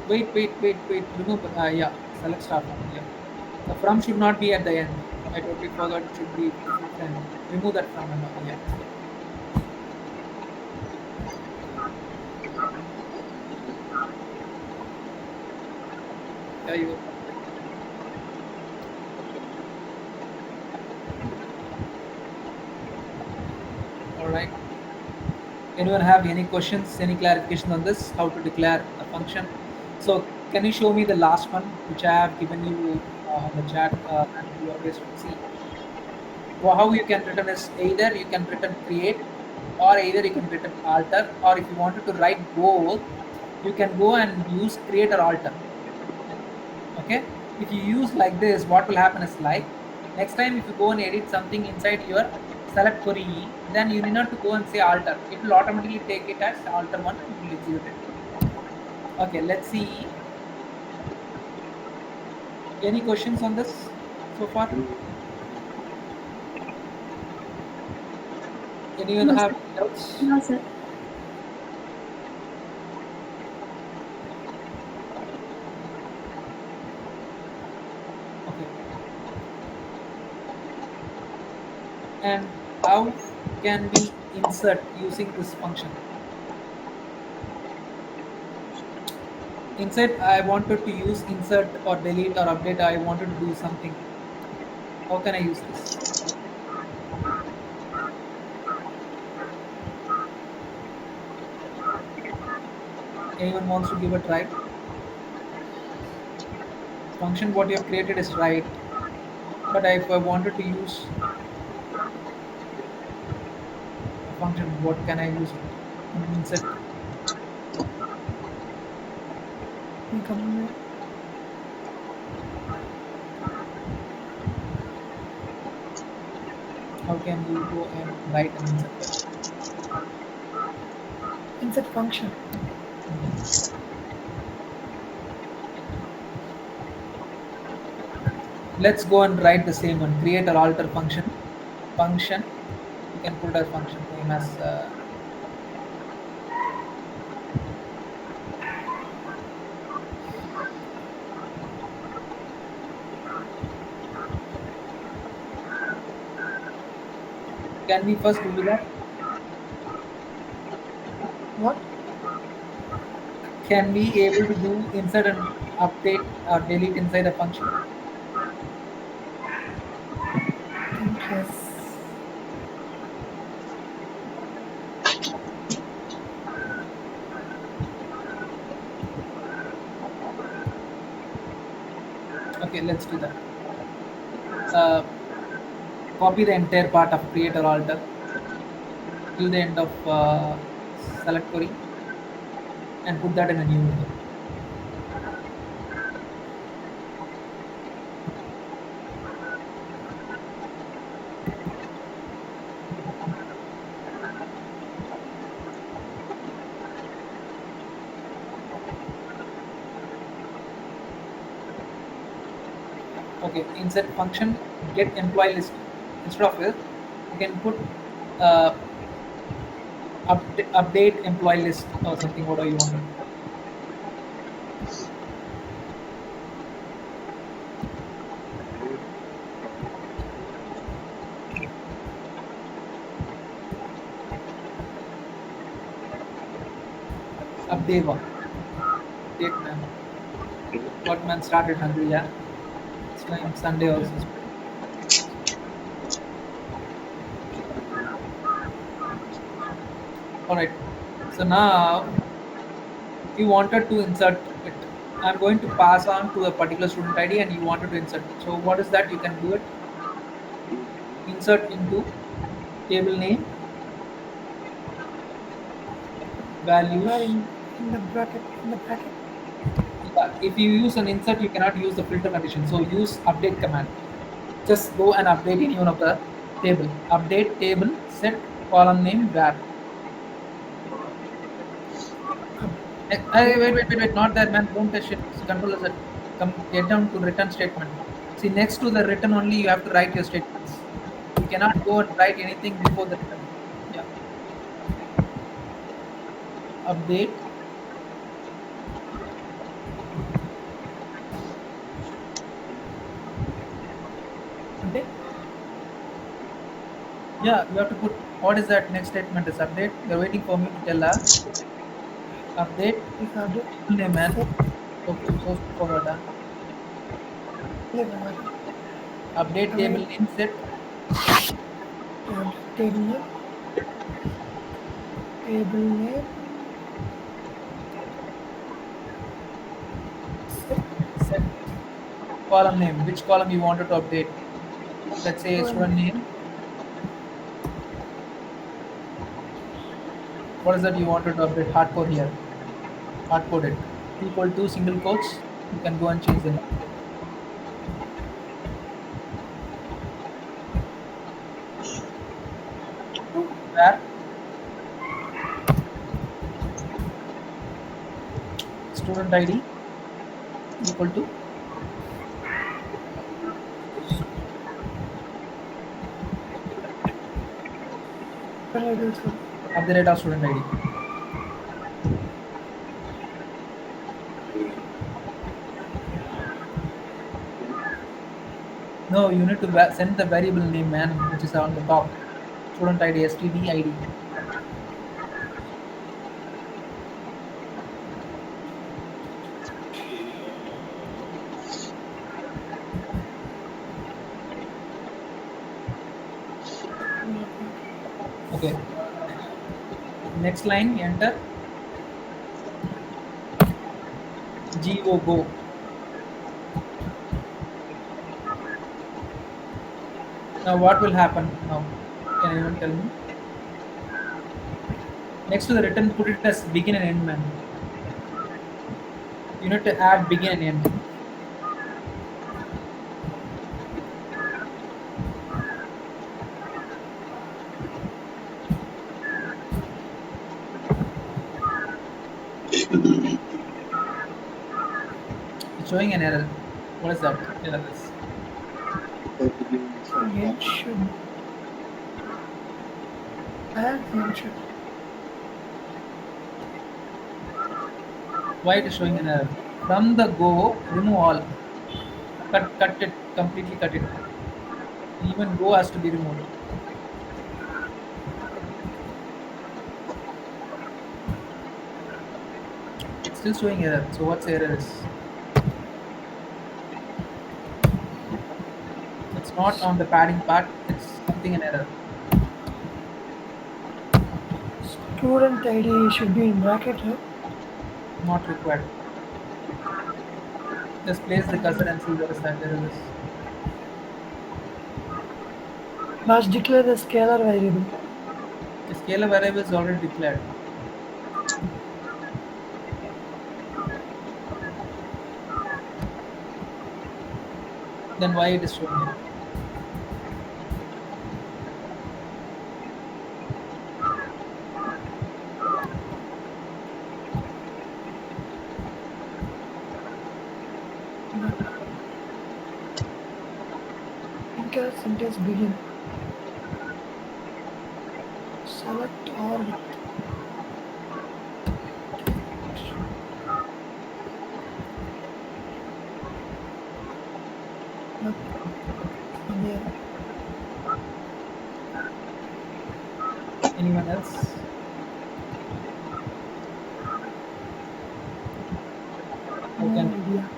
Wait. Remove. Yeah. Select start from. Yeah. The from should not be at the end. I totally forgot. It should be at the end. Remove that from. Yeah. There you go. All right. Anyone have any questions, any clarification on this? How to declare a function? So can you show me the last one, which I have given you on the chat, and you always see? Well, how you can return is either you can return create, or either you can return alter, or if you wanted to write both, you can go and use create or alter. Okay. If you use like this, what will happen is like next time if you go and edit something inside your select query, then you need not to go and say alter. It will automatically take it as alter 1 and will execute it. Okay, let's see. Any questions on this so far? Anyone No, have sir. doubts? No, sir. Okay. And how can we insert using this function? Insert, I wanted to use insert or delete or update. I wanted to do something. How can I use this? Anyone wants to give a try? Function what you have created is right, but if I wanted to use a function, what can I use it? Insert. Come. How can you go and write an insert? Insert function. Let's go and write the same one. Create or alter function. Function. You can put a function name as. Can we first do that? What? Can we able to do insert and update or delete inside a function? Yes. Okay, let's do that. Copy the entire part of create or alter till the end of select query and put that in a new window. Okay, insert function get employee list. Instead of it, you can put update employee list or something, whatever you want. Update date man. What man started hungry, yeah? It's time Sunday also. All right. So now you wanted to insert it. I'm going to pass on to a particular student ID and you wanted to insert. So what is that? You can do it. Insert into table name, Where values. in the bracket? In the bracket? Yeah, if you use an insert, you cannot use the filter condition. So use update command. Just go and update any one of the table. Update table, set column name, where. Wait, not there, man. Don't touch it. Control Z. Come get down to return statement. See, next to the return only, you have to write your statements. You cannot go and write anything before the return. Yeah. Update. Update. Yeah, you have to put what is that next statement is update. You're waiting for me to tell her. Update. Is update? Table name, man. Set. So forward. Update table Away. name set. Table name. Table name. Set column name. Which column you wanted to update? Let's say student name. What is that you wanted to update? Hardcode here. Hardcode it. Equal to single quotes. You can go and change the name. Where student ID equal to at the rate of student ID. No, you need to send the variable name, man, which is on the top. Student ID, std ID. Okay. Next line, enter. Go. Now what will happen now? Can anyone tell me? Next to the return, put it as begin and end, man. You need to add begin and end. It's showing an error. What is that? Error is. Mention. Add mention. Why it is showing an error? From the go, remove all. Cut it, completely cut it. Even go has to be removed. It's still showing error. So what's the error is? It's not on the padding part. It's something an error. Student ID should be in bracket, right? Not required. Just place the cursor and see what is that error is. Must declare the scalar variable. The scalar variable is already declared. Then why it is showing it? Sentence begin. Select or with. Nope. There. Anyone else? No Okay. idea.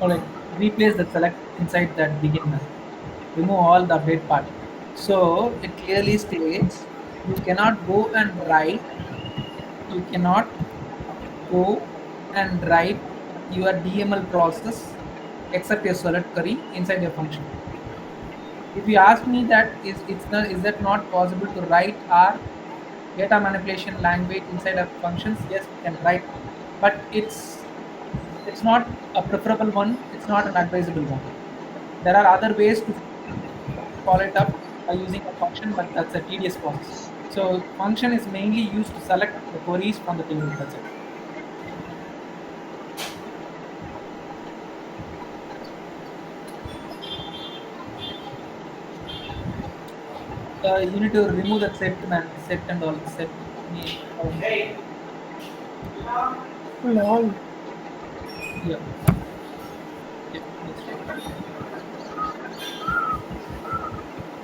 Or like replace the select inside that begin. Remove all the update part. So it clearly states you cannot go and write, you cannot go and write your DML process except your select query inside your function. If you ask me that is that not possible to write our data manipulation language inside our functions? Yes, we can write, but it's not a preferable one. It's not an advisable one. There are other ways to follow it up by using a function, but that's a tedious process. So function is mainly used to select the queries from the table. That's it. You need to remove that set and all set name. Lol. Yeah. Yeah. That's right.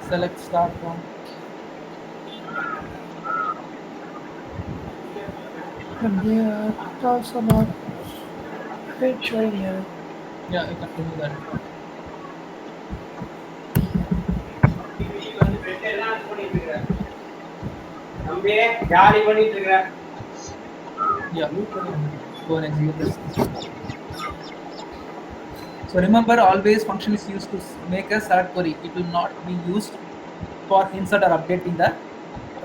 Select start from. But they are also not quite showing here. Yeah, you can remove that. Yeah. Go and execute this. So remember, always function is used to make a select query. It will not be used for insert or updating the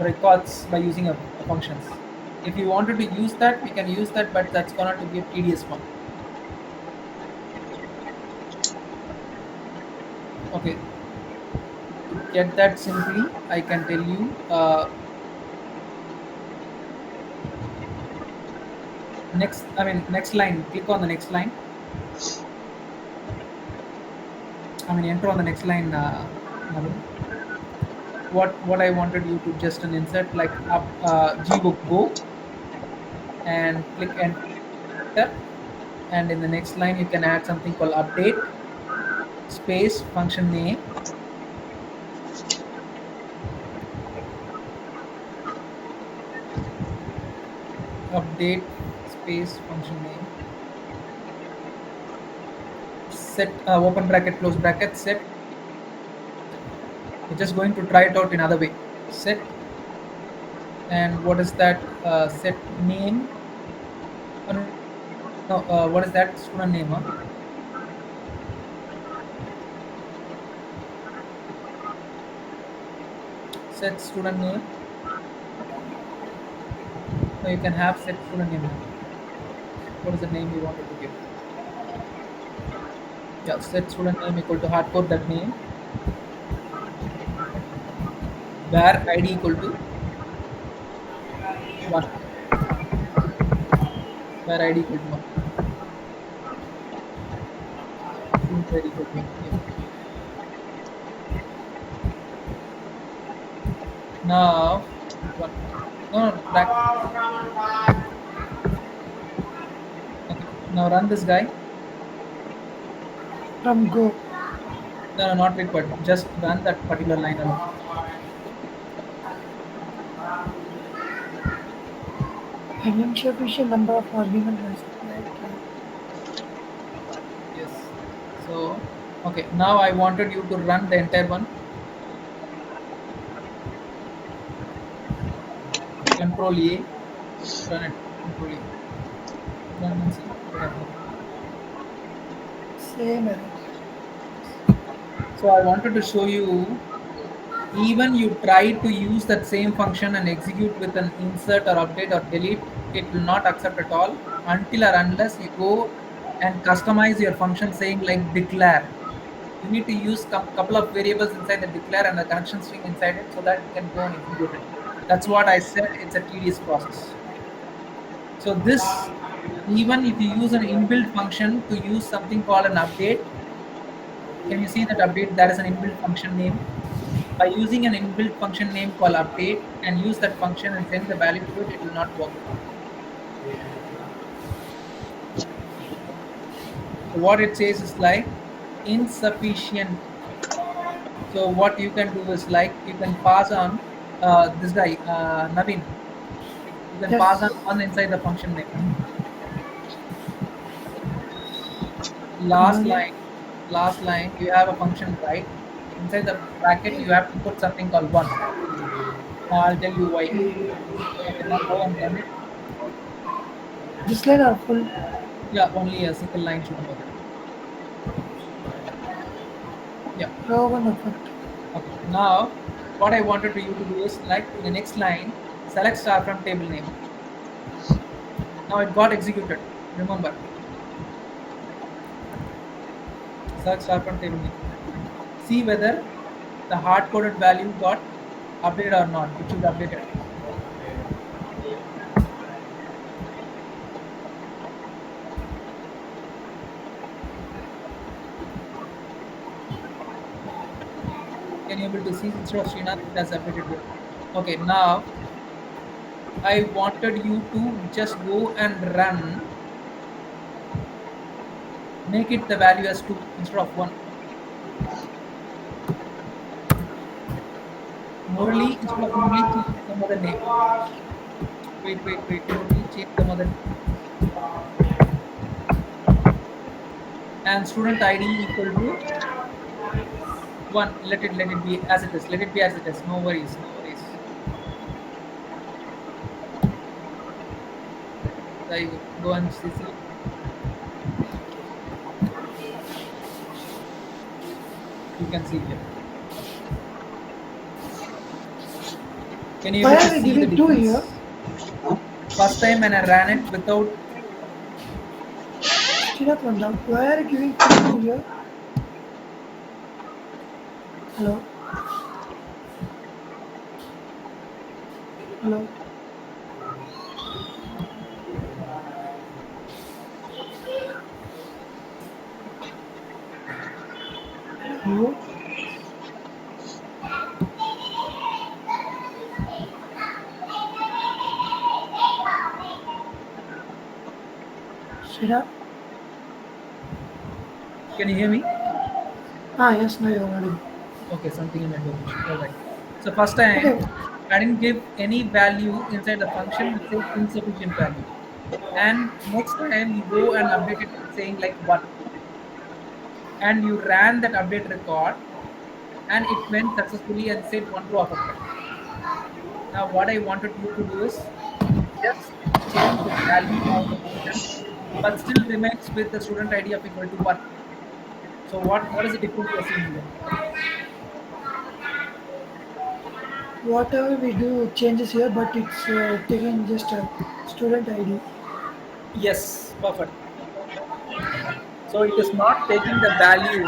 records by using a functions. If you wanted to use that, we can use that, but that's going to be a tedious one. Okay. To get that simply, I can tell you. Next line. Click on the next line. Enter on the next line. What I wanted you to just an insert like up go and click enter, and in the next line you can add something called update space function name update space function name set open bracket close bracket set. We're just going to try it out in another way. Set, and what is that? Set name. No, what is that student name? Set student name. No, you can have set student name. What is the name you wanted to give? Yeah, set student name equal to hardcode that name. Where ID equal to 1. Where ID equal to 1. Student ID equal to 1. Yeah. Now, what? No, back. Okay. Now run this guy. From Go. No, not required. Just run that particular line alone. An insufficient number of arguments are supplied. Yes. So, okay. Now I wanted you to run the entire one. Control A. Run it. Control A. Run and see what happens. Same error. So I wanted to show you, even you try to use that same function and execute with an insert or update or delete, it will not accept at all until or unless you go and customize your function saying like declare. You need to use couple of variables inside the declare and the connection string inside it so that you can go and execute it. That's what I said. It's a tedious process. So this, even if you use an inbuilt function to use something called an update, can you see that update? That is an inbuilt function name. By using an inbuilt function name called update and use that function and send the value to it, it will not work. So what it says is like insufficient. So what you can do is like you can pass on this guy Naveen. You can pass on Yes. one inside the function name. One. Last line. You have a function right inside the bracket. You have to put something called one. I'll tell you why. Okay. Okay, now go and run it. This line are full. Yeah, only a single line should go there. Yeah. Row one effect. Okay. Now, what I wanted you to do is like in the next line, select star from table name. Now it got executed. Remember, select star from table name. See whether the hard-coded value got updated or not. It should be updated. Can you able to see instead of Srinath, it has updated here. Okay, now I wanted you to just go and run. Make it the value as 2 instead of 1. Murali instead of Murali, change some other name. Wait. Murali, change some other name. And student ID equal to 1. Let it be as it is. Let it be as it is. No worries. I go and see. You can see here. Can you Why able are to we see the giving 2 difference? here? First time when I ran it without. Srinath one down. Why are you giving 2 here? Hello? Hello? Hello? Srinath? Can you hear me? Yes, now you're audible. Okay, something in network issue. All right. So first time Okay. I didn't give any value inside the function which says insufficient value. And next time you go and update it saying like 1. And you ran that update record and it went successfully and said 1 to affected. Now what I wanted you to do is just change the value of the function but still remains with the student ID of equal to 1. So what is the difference you are seeing here? Whatever we do changes here, but it's taking just a student ID. Yes, perfect. So it is not taking the value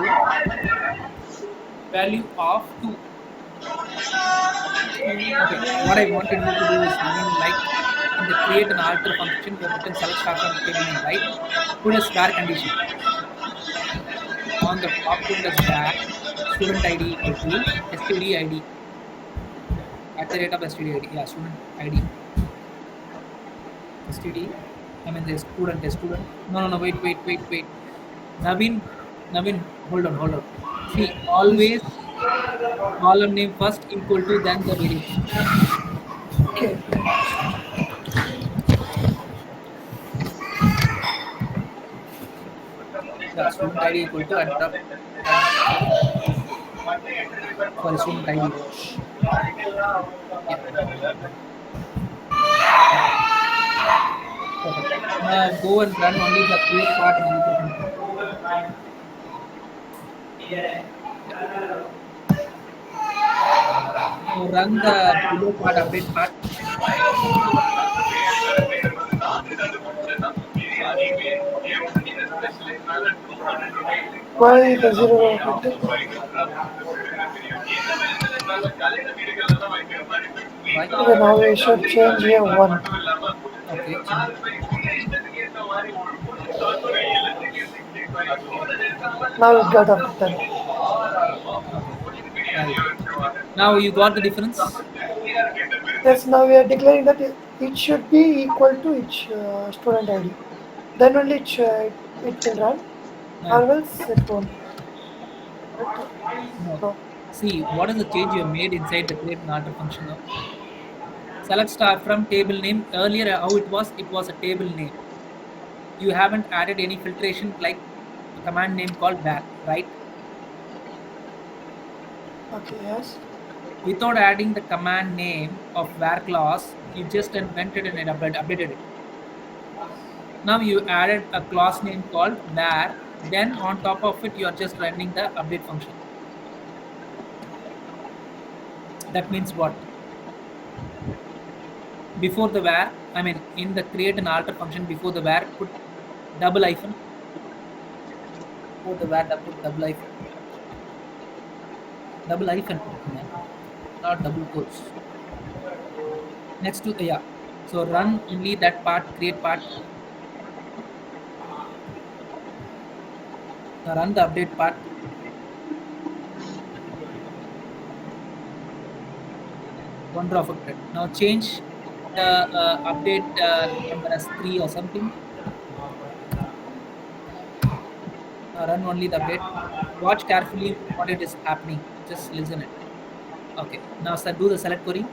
of 2. Okay, what I wanted you to do is, I mean, like in the create and alter function, you have written select star from table name, right? Put a var condition on the top. Put as var student ID equal to std ID at the rate of std ID. Yeah, student ID std. I mean the student. No. Wait. Naveen, hold on. See, Yes. always column name first equal to then the variable. Okay. Yeah, student ID equal to at sorry, student ID. Yeah, perfect. Now go and run only the create part and alter function. Yeah. Now run the below part, update part. Why the zero affected? Why? Okay, now we should change here 1. Okay, change. Now it got updated. Okay, very good. Now you got the difference. Yes, now we are declaring that it should be equal to each student ID. Then only it will run, Uh, or else it won't. Right? no. No. See, what is the change you have made inside the create and alter function now? Select star from table name. Earlier, how it was a table name. You haven't added any filtration like a command name called var, right? Okay, yes. Without adding the command name of var class, you just invented and updated it. Now you added a class name called var. Then on top of it, you are just running the update function. That means what? Before the var, I mean in the create and alter function before the var, put double hyphen. Before the var, put double hyphen, man, not double quotes. Next to yeah. So run only that part, create part. Now run the update part. One drop of it. Now change the update number as 3 or something. Now run only the update. Watch carefully what it is happening. Just listen it. Okay. Now do the select query.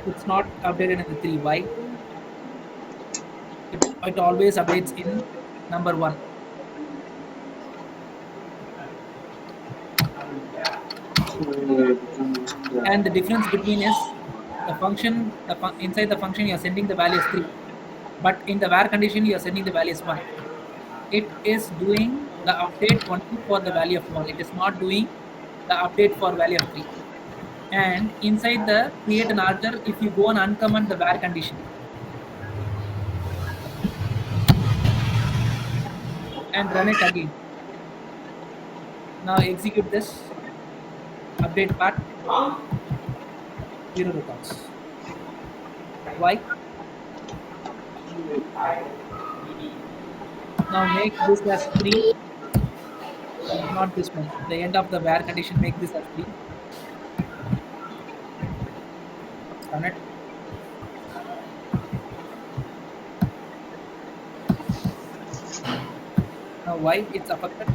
It's not updated in the 3. Why? It always updates in number 1. And the difference between is the function, inside the function you are sending the value as 3. But in the var condition you are sending the value as 1. It is doing the update only for the value of 1. It is not doing the update for value of 3. And inside the create and alter, if you go and uncomment the var condition and run it again. Now execute this update part, 0 records. Why? Now make this as 3, not this one. The end of the var condition, make this as 3. Run it. Now why it's affected?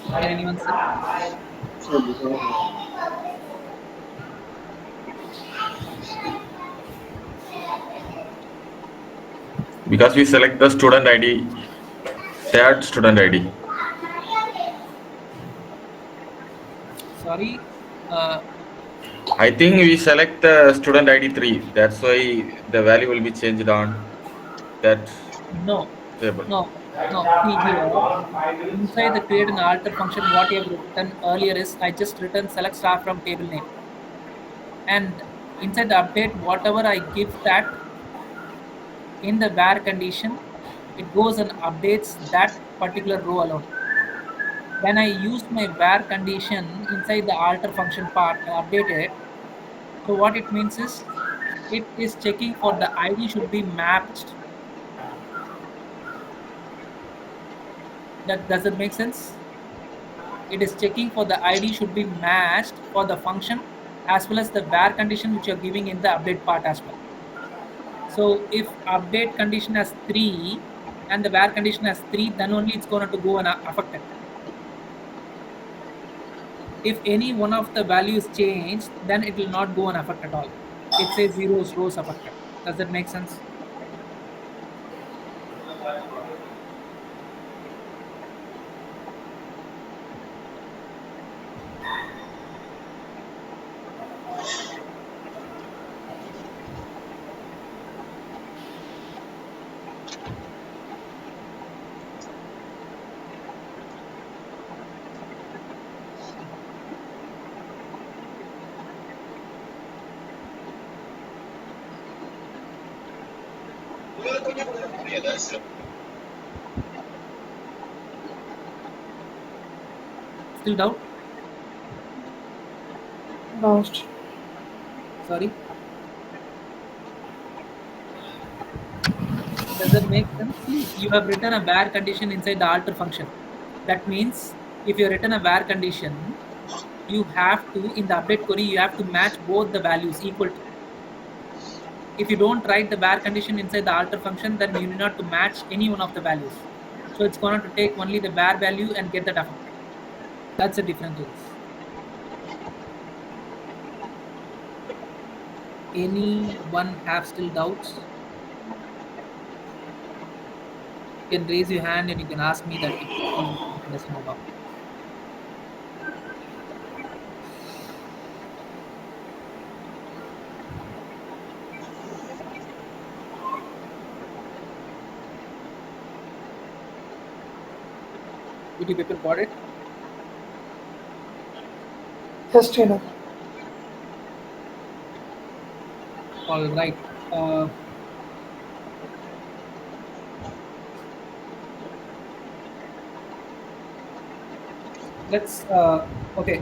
Can anyone say? Because we select the student ID, shared student ID. Sorry. I think we select the student ID 3. That's why the value will be changed on that No. table. No. See here. Inside the create and alter function, what you have written earlier is I just written select star from table name. And inside the update, whatever I give that in the var condition, it goes and updates that particular row alone. When I use my var condition inside the alter function part and update it, so what it means is it is checking for the ID should be mapped. Does it make sense? It is checking for the ID should be matched for the function as well as the var condition which you're giving in the update part as well. So if update condition has 3 and the var condition has 3, then only it's going to go and affect it. If any one of the values changed, then it will not go and affect at all. It says zeros rows affected. Does that make sense? Still doubt? Lost. Sorry, does that make sense? See, you have written a where condition inside the alter function. That means if you written a where condition, you have to, in the update query, you have to match both the values equal to. If you don't write the where condition inside the alter function, then you need not to match any one of the values. So it's going to take only the where value and get that affected. That's the difference to this. Anyone have still doubts? You can raise your hand and you can ask me that if you understand or not. Did you people got it? Yes, trainer. All right.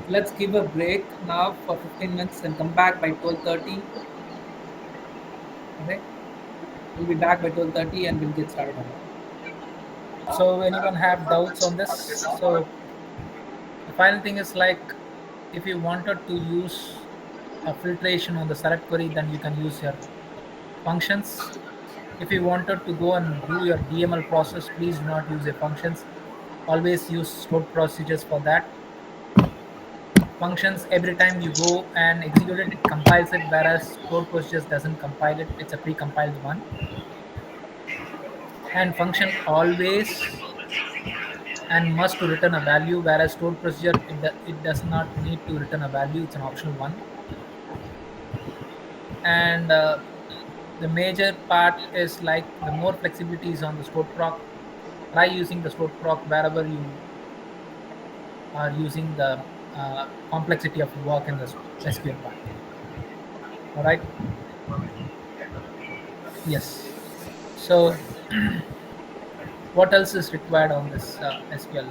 Let's give a break now for 15 minutes and come back by 12:30. Okay, we'll be back by 12:30 and we'll get started on it. So anyone have doubts on this? So the final thing is like, if you wanted to use a filtration on the select query, then you can use your functions. If you wanted to go and do your DML process, please do not use your functions. Always use stored procedures for that. Functions, every time you go and execute it, it compiles it, whereas stored procedures doesn't compile it. It's a pre-compiled one. And function always and must to return a value, whereas stored procedure, it does not need to return a value. It's an optional one. And the major part is like the more flexibility is on the stored proc. Try using the stored proc wherever you are using the complexity of work in the SQL part. All right. Yes. So what else is required on this SQL?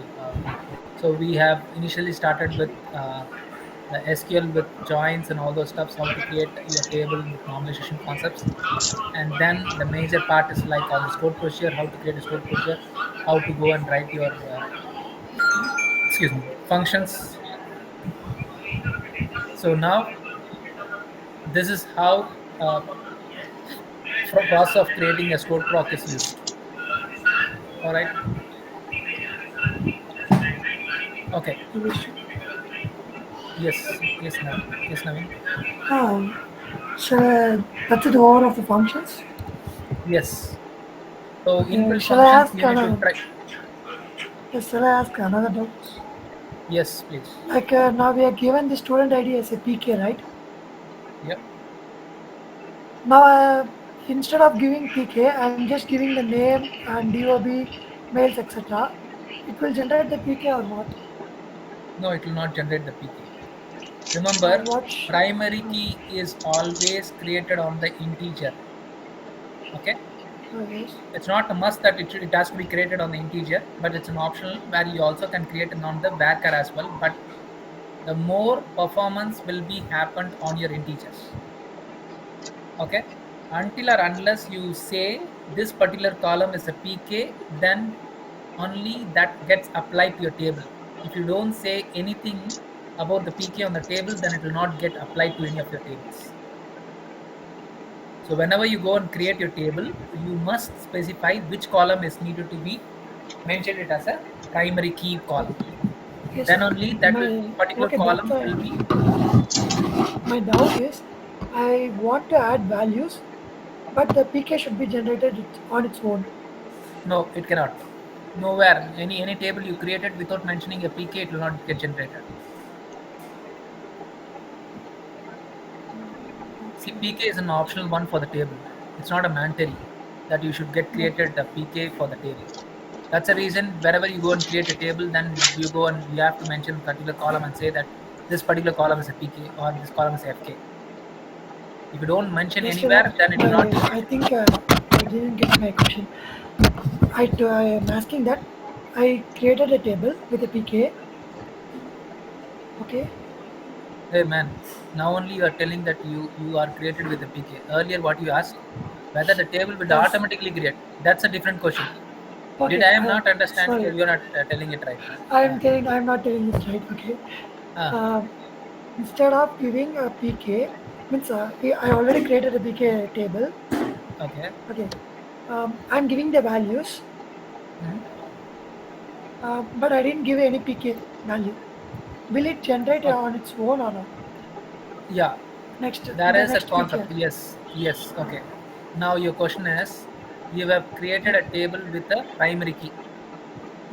So we have initially started with the SQL with joins and all those stuffs, how to create your table with normalization concepts. And then the major part is like on the stored procedure, how to create a stored procedure, how to go and write your excuse me, functions. So now this is how process of creating a stored proc is used. All right. Okay. Yes. Yes, Naveen. Yes, Naveen. That's the order of the functions. Yes. So Okay, inbuilt shall I functions ask you need to another? try. Yes, shall I ask another doubt? Yes, please. Like now we are given the student ID as a PK, right? Yep. Now instead of giving PK, I'm just giving the name and DOB, mails, etc. It will generate the PK or not? No, it will not generate the PK. Or Remember, what? primary key is always created on the integer. Okay. Yes. It's not a must that it has to be created on the integer, but it's an optional where you also can create it on the varchar as well. But the more performance will be happened on your integers. Okay. Until or unless you say this particular column is a PK, then only that gets applied to your table. If you don't say anything about the PK on the table, then it will not get applied to any of your tables. So whenever you go and create your table, you must specify which column is needed to be mentioned it as a primary key column. Yes. Then only that My particular okay. That column will be. my doubt is, I want to add values, but the PK should be generated on its own. No, it cannot. Nowhere. Any table you created without mentioning a PK, it will not get generated. See, PK is an optional one for the table. It's not a mandatory that you should get created a PK for the table. That's the reason wherever you go and create a table, then you go and you have to mention a particular column and say that this particular column is a PK or this column is FK. If you don't mention Yes, anywhere, then it will not be I used. think I didn't get my question. I am asking that I created a table with a PK. Okay. Hey man, now only you are telling that you are created with a PK. Earlier, what you asked, whether the table will Yes. automatically create. That's a different question. Did Okay. I am not understanding, or Sorry. you are not telling it right? I'm not telling this right. Okay. Uh, Uh, Instead of giving a PK, means I already created a PK table. okay. Okay. I'm giving the values, Hmm. but I didn't give any PK value. Will it generate Okay. on its own or not? Yeah, Next, in there the is a next PK. concept. Yes, yes. Okay. Now your question is, you have created Yeah. a table with a primary key,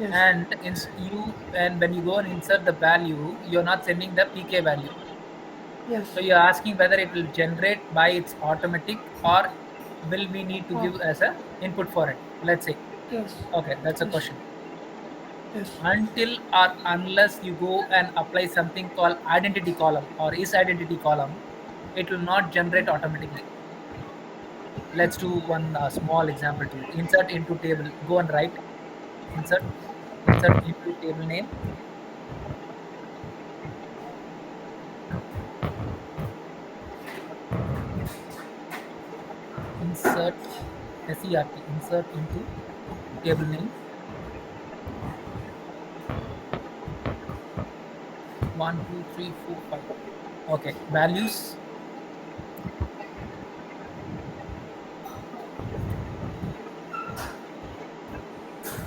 Yes. and and when you go and insert the value, you're not sending the PK value. Yes. So you're asking whether it will generate by its automatic, or will we need to Oh, give as a input for it? Let's say. yes. Okay, that's a Yes. question. Yes. Until or unless you go and apply something called identity column or is identity column, it will not generate automatically. Let's do one small example to it. Insert into table. Go and write. Insert. Insert into table name. Insert SERT. Insert into table name. 1 2 3 4 5. Okay. Values.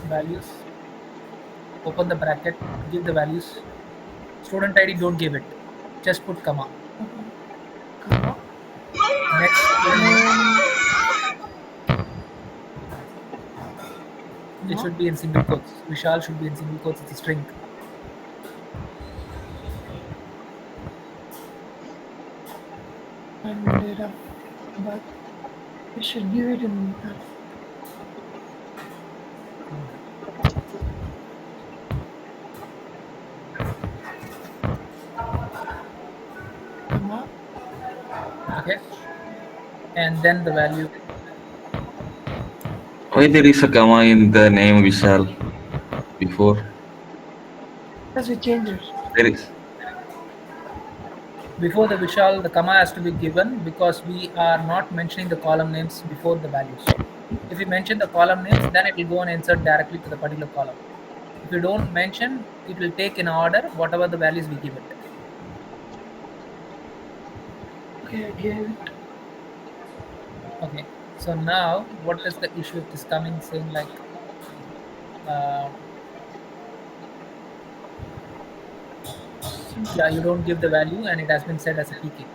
Values. Open the bracket. Give the values. Student ID. Don't give it. Just put comma. Comma. Next student name. Then It comma. should be in single quotes. Vishal should be in single quotes. It's a string. And date of birth. We should give it in comma. Okay. And then the value. Why there is a comma in the name Vishal before? Yes, we change it. There is. Before the Vishal, the comma has to be given because we are not mentioning the column names before the values. If we mention the column names, then it will go and insert directly to the particular column. If you don't mention, it will take in order whatever the values we give it. Okay, I gave it. Okay. So now, what is the issue of this coming saying like, uh, yeah, you don't give the value and it has been set as a PK.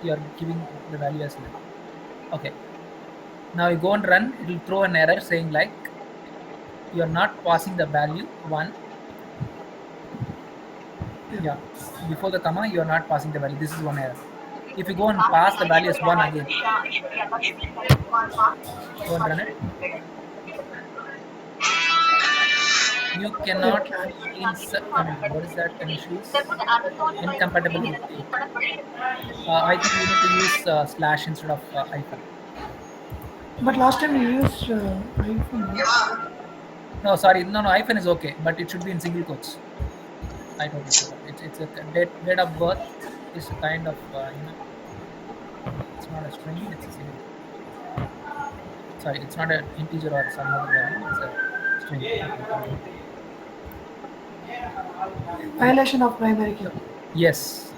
You are giving the value as well. Okay. Now you go and run, it will throw an error saying like, you are not passing the value 1. Yeah, before the comma you are not passing the value. This is one error. If you go and pass the value as 1 again, go and run it, you Yeah, cannot insert. I mean, what is that an issue is? Incompatible with the, I think you need to use slash instead of hyphen. but last time we used iPhone. No, sorry, no, hyphen is okay, but it should be in single quotes. I totally forgot. It's a date of birth is a kind of it's not a string, it's a single. Sorry, it's not an integer or some other value. It's a string. Okay. Violation of primary key. Yes.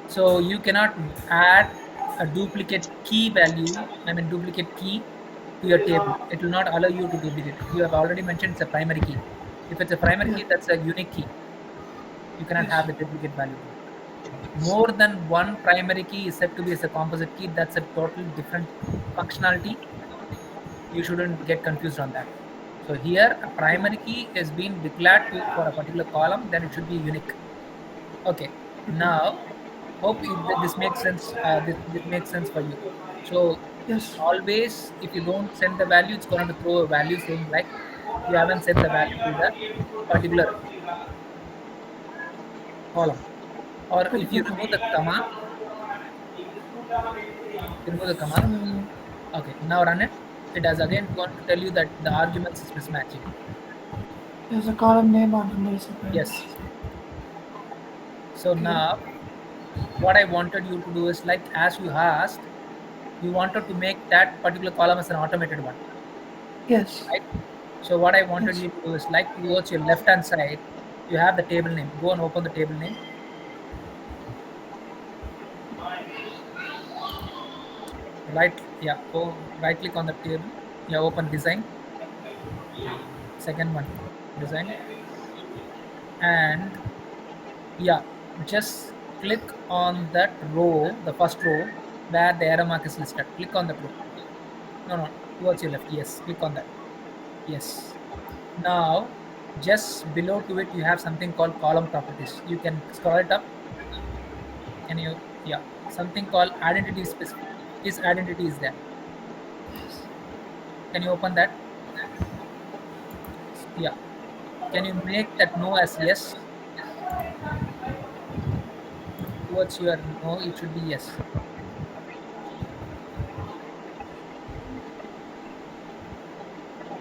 So you cannot add a duplicate key value, I mean duplicate key to your table. It will not allow you to duplicate. You have already mentioned it's a primary key. If it's a primary Yeah. key, that's a unique key. You cannot Yes. have the duplicate value to it. More than one primary key is said to be as a composite key. That's a totally different functionality. You shouldn't get confused on that. So here a primary key is being declared for a particular column, then it should be unique. Okay. Now, hope this makes sense. This makes sense for you. So Yes. always, if you don't send the value, it's going to throw a value saying like you haven't sent the value to the particular column. Or if you Particular remove column. the comma, you remove the comma. So Okay. Now run it. It has again going to tell you that the arguments is mismatching. there's a column name on under separate. Yes. So Okay. now what I wanted you to do is, like as you asked, you wanted to make that particular column as an automated one, Yes. right? So what I wanted Yes. you to do is, like towards your left hand side, you have the table name. Go and open the table name. Right, yeah. Oh, right click on the table. Yeah, open design. Second one, design, and yeah, just click on that row, the first row where the error mark is listed. Click on that row. No, no, towards your left. Yes, click on that. Yes. Now, just below to it, you have something called column properties. You can scroll it up. Can you? Yeah, something called identity specific. This identity is there. Can you open that? Yeah. Can you make that no as yes? Towards your no, it should be yes.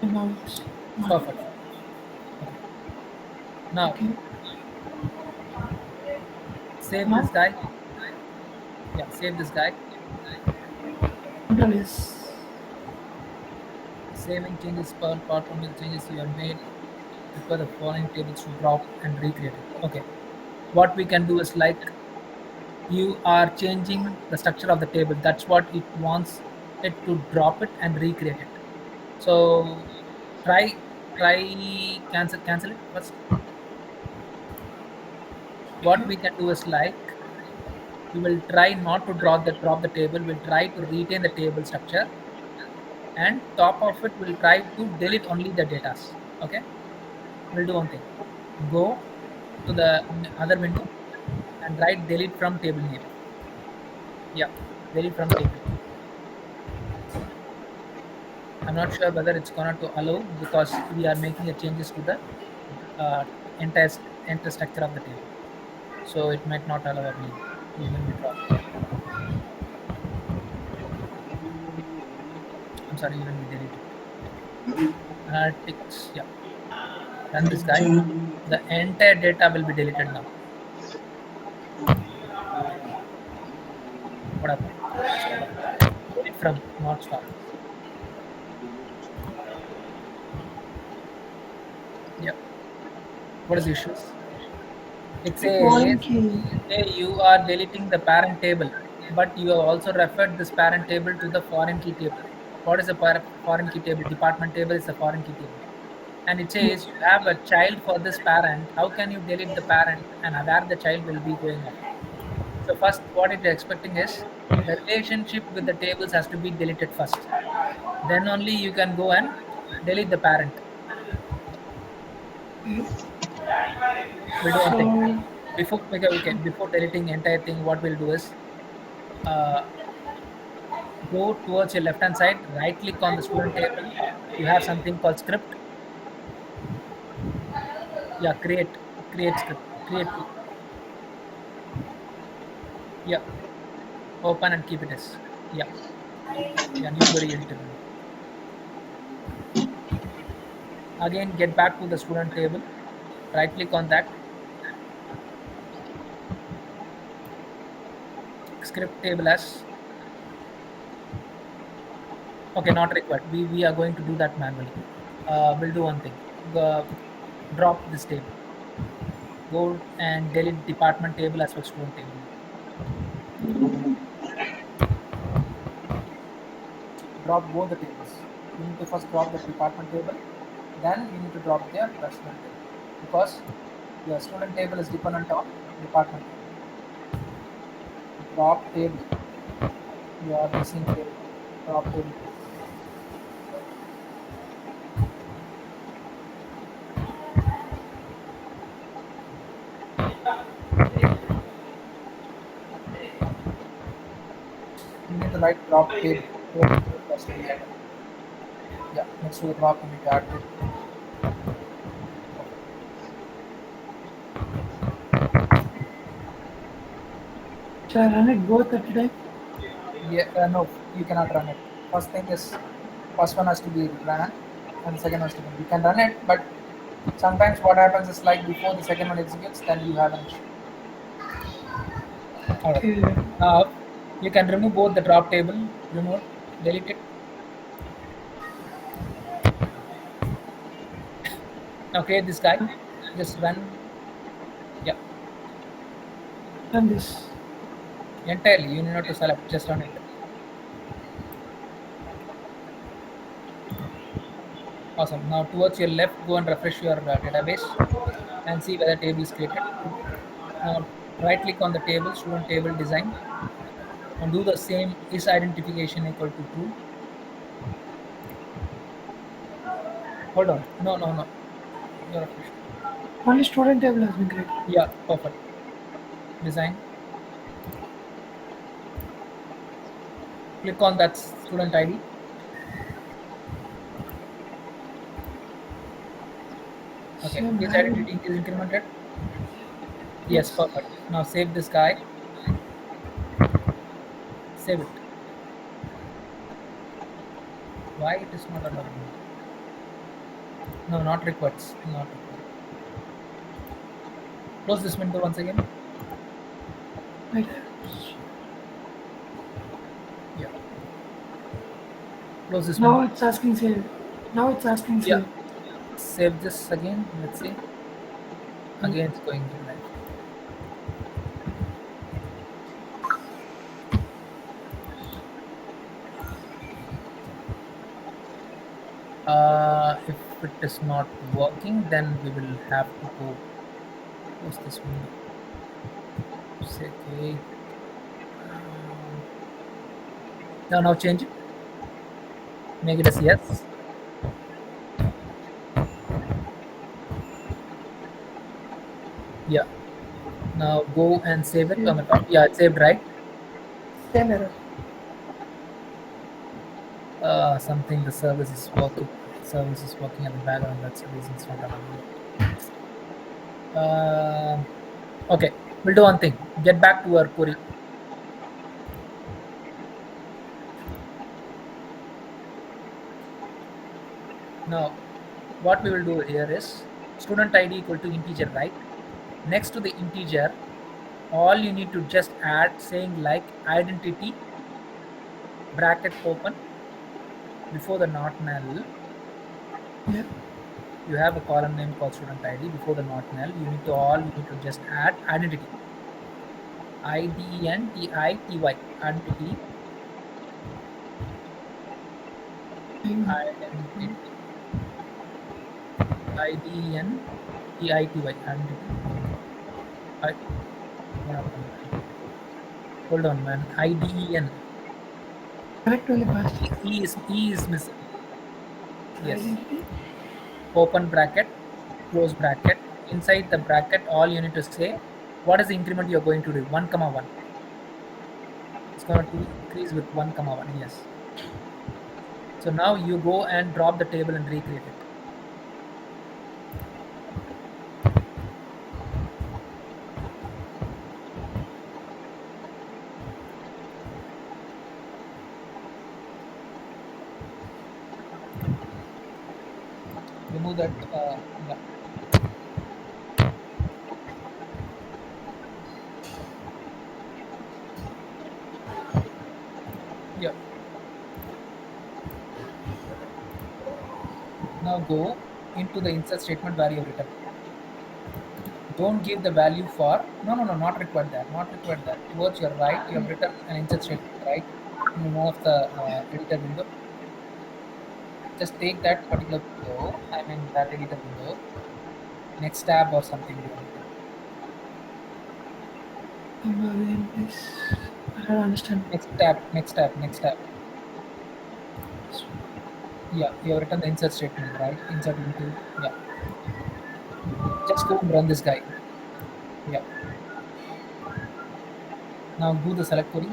Now it's Perfect. Okay. Now, okay. save this Now guy. Yeah, save this guy. control is Saving changes per part from the changes you have made. Require the following tables to drop and recreate it. Okay. What we can do is, like, you are changing the structure of the table. That's what it wants it to drop it and recreate it. So try cancel it first. What we can do is, like, we will try not to drop the table. We'll try to retain the table structure, and top of it we'll try to delete only the data. Okay, we'll do one thing. Go to the other window and write delete from table name. Yeah, delete from table. I'm not sure whether it's gonna to allow, because we are making a changes to the uh, entire entire structure of the table. So it might not allow even we drop. I'm sorry, even we delete it. Analytics, yeah. Run this guy. The entire data will be deleted now. What happened? Delete from, not stop. Yeah. What is the issues? It foreign says key. hey, you are deleting the parent table, but you have also referred this parent table to the foreign key table. What is a foreign key table? Department table is a foreign key table. And it says you have a child for this parent. How can you delete the parent and where the child will be going after? So first, what it is expecting is the relationship with the tables has to be deleted first. Then only you can go and delete the parent. We'll do one thing. So Before deleting entire thing, what we'll do is uh, go towards your left hand side, right click on the student table. You have something called script. Yeah, create script, create. Yeah, open and keep it as. Yeah, new query editable. Again, get back to the student table, right click on that, script table as. Okay, not required. We are going to do that manually. We'll do one thing. Drop this table. Go and delete department table as well as student table. Drop both the tables. You need to first drop the department table, then you need to drop the student table, because the student table is dependent on department table. Drop table. You are missing table. Drop table. You need to write drop table. Yeah, next to the drop you need to add it. shall I run it both at a time? Yeah, no, you cannot run it. First thing is, first one has to be ran, and the second has to be. You can run it, but sometimes what happens is, like, before the second one executes, then you have an issue. All right. Okay. Now you can remove both the drop table, remove, delete it. Now create this guy. Just run. Yeah, And this. entirely. You need not to select. Just run it. Awesome. Now towards your left, go and refresh your database and see whether table is created. Now right click on the table, student table design, and do the same. Is identification equal to true? Hold on. No, no, no. You're refreshed. Only student table has been created. Yeah, perfect. Design. Click on that student ID. Okay, Same this value. identity is incremented. Yes, perfect. Now save this guy. Save it. Why it is not allowed? No, not requests. Not required. Close this window once again. Right. Yeah. Close this Now window. it's asking save. Now it's asking Yeah. save. Save this again. Let's see. Again, it's going to live. If it is not working, then we will have to go close this window. Say okay. Now change it. Make it as yes. Yeah. Now go and save it on the top. Yeah, it's saved, right? Same error. Something the service is working. Service is working at the background. That's the reason it's not allowed. Okay, we'll do one thing. Get back to our query. Now, what we will do here is student ID equal to integer, right? Next to the integer, all you need to just add saying like identity bracket open before the not null. Yeah. You have a column name called student ID before the not null. You need to just add identity. IDENTITY identity. Identity. IDENTITY identity. Hold on, man. IDEN. Correct only past. E is missing. Yes. Identity. Open bracket, close bracket. Inside the bracket, all you need to say what is the increment you're going to do. 1, 1. It's going to increase with 1, 1. Yes. So now you go and drop the table and recreate it. Remove that. Yeah. Yeah. Now go into the insert statement where you have written. Don't give the value for no, not required that. Not required that. Towards your right, you have written an insert statement, right? In one of the editor window. Just take that particular window. I mean that editor window. Next tab or something. Please. I don't understand. Next tab. Yeah, you have written the insert statement, right? Insert into, yeah. Just go and run this guy. Yeah. Now do the select query.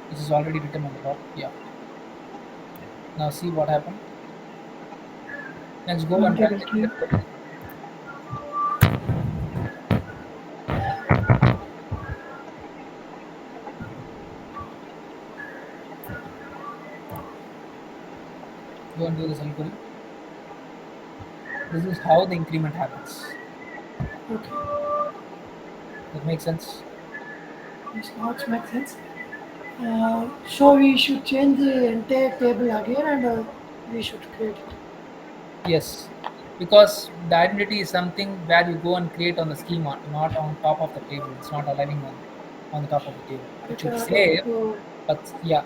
This is already written on the top. Yeah. Now see what happened. Next go and run the query. Go and do the select query. This is how the increment happens. Okay. That makes sense. It's not make sense. So we should change the entire table again and we should create it. Yes, because the identity is something where you go and create on the schema, not on top of the table. It's not arriving on the top of the table. We It should cannot able save, to but yeah,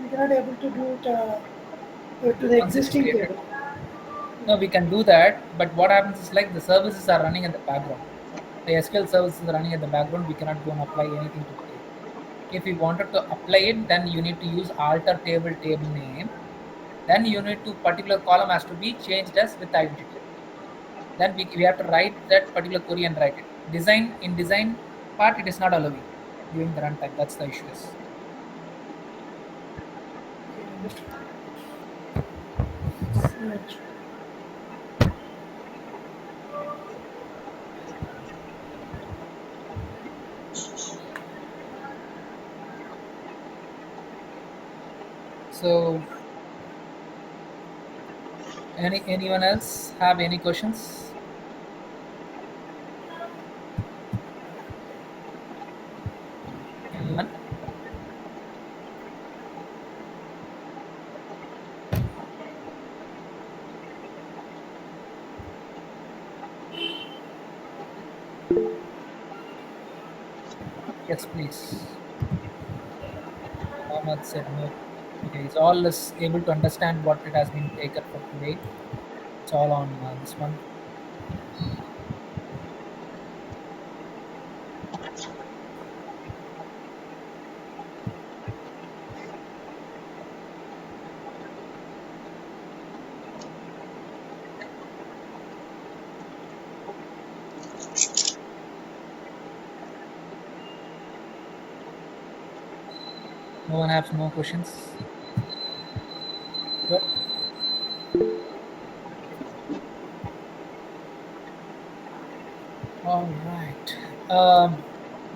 we cannot able to do it to the once it's existing created. table. No, we can do that, but what happens is like the services are running in the background. The SQL services are running in the background. We cannot go and apply anything to the table. If we wanted to apply it, then you need to use alter table name. Then you need to particular column has to be changed as with identity. Then we have to write that particular query and write it. Design part it is not allowing during the runtime. That's the issue is. Okay, understood. Right. So anyone else have any questions? Anyone? Yes, please. Mohammed said no. Okay, he's all is able to understand what it has been taken for today. It's all on this one. No one has no questions. Good. All right.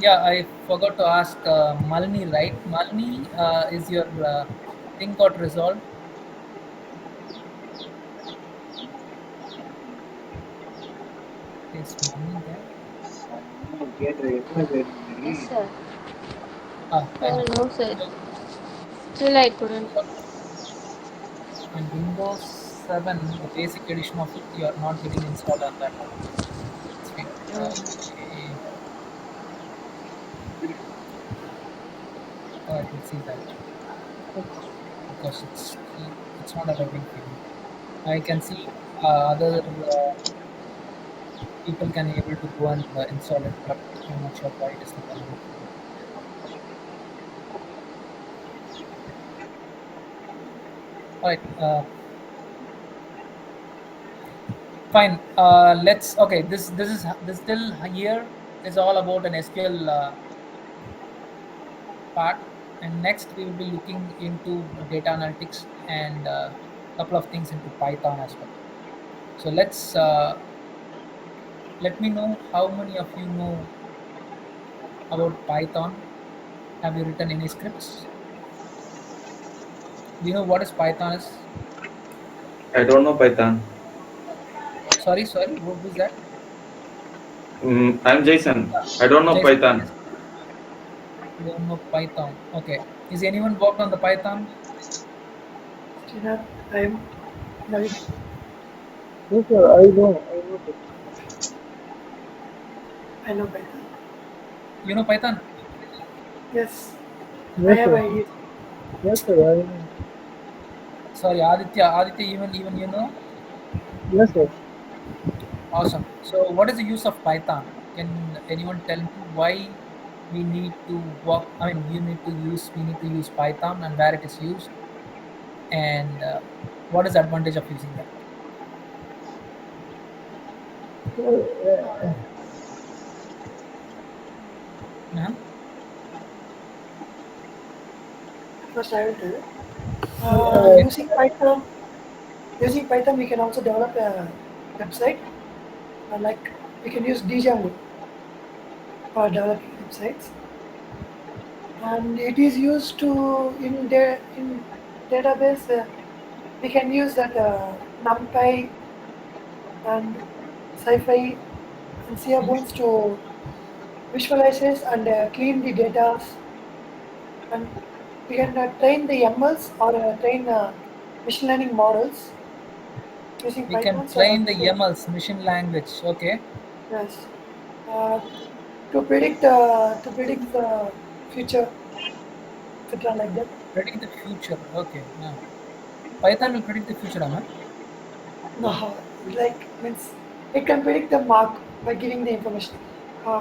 Yeah, I forgot to ask Malini, right? Malini, is your thing got resolved? Is Malini there? Yes, sir. Fine. No, sir. Still I couldn't. In Windows 7, the basic edition of it, you are not getting installed on that. That's fine. Okay. I can see that because it's not allowing for you. I can see other people can able to go and install it, but I'm not sure why it is not allowing for you. All right. Fine. Let's. Okay. This till here is all about an SQL part, and next we will be looking into data analytics and a couple of things into Python as well. So let me know how many of you know about Python. Have you written any scripts? Do you know what is Python is? I don't know Python. Sorry, who's that? I'm Jason. I don't know Jason, Python. yes. You don't know Python. Okay. Is anyone worked on the Python? Still I'm right. Yes, sir, I know. I know Python. You know Python? Yes, I Yes, have sir. ideas. Yes, sir, I know. Sorry, Aditya, even you know? Yes, sir. Awesome. So what is the use of Python? Can anyone tell me why we need to work? I mean, we need to use Python and where it is used, and what is the advantage of using that? Uh, Uh-huh. First, I will tell. uh, Using Python, we can also develop a website. Like we can use Django for developing websites, and it is used to in database. We can use that NumPy and SciFi and Seabones to visualizes and clean the data, and we can train the MLs or train machine learning models using We can Python. So train the YAMLs, machine language. Okay. yes, uh, to predict the future, etc. like that. Predict the future. Okay. Yeah. Python will predict the future, Aman. No, like means it can predict the mark by giving the information.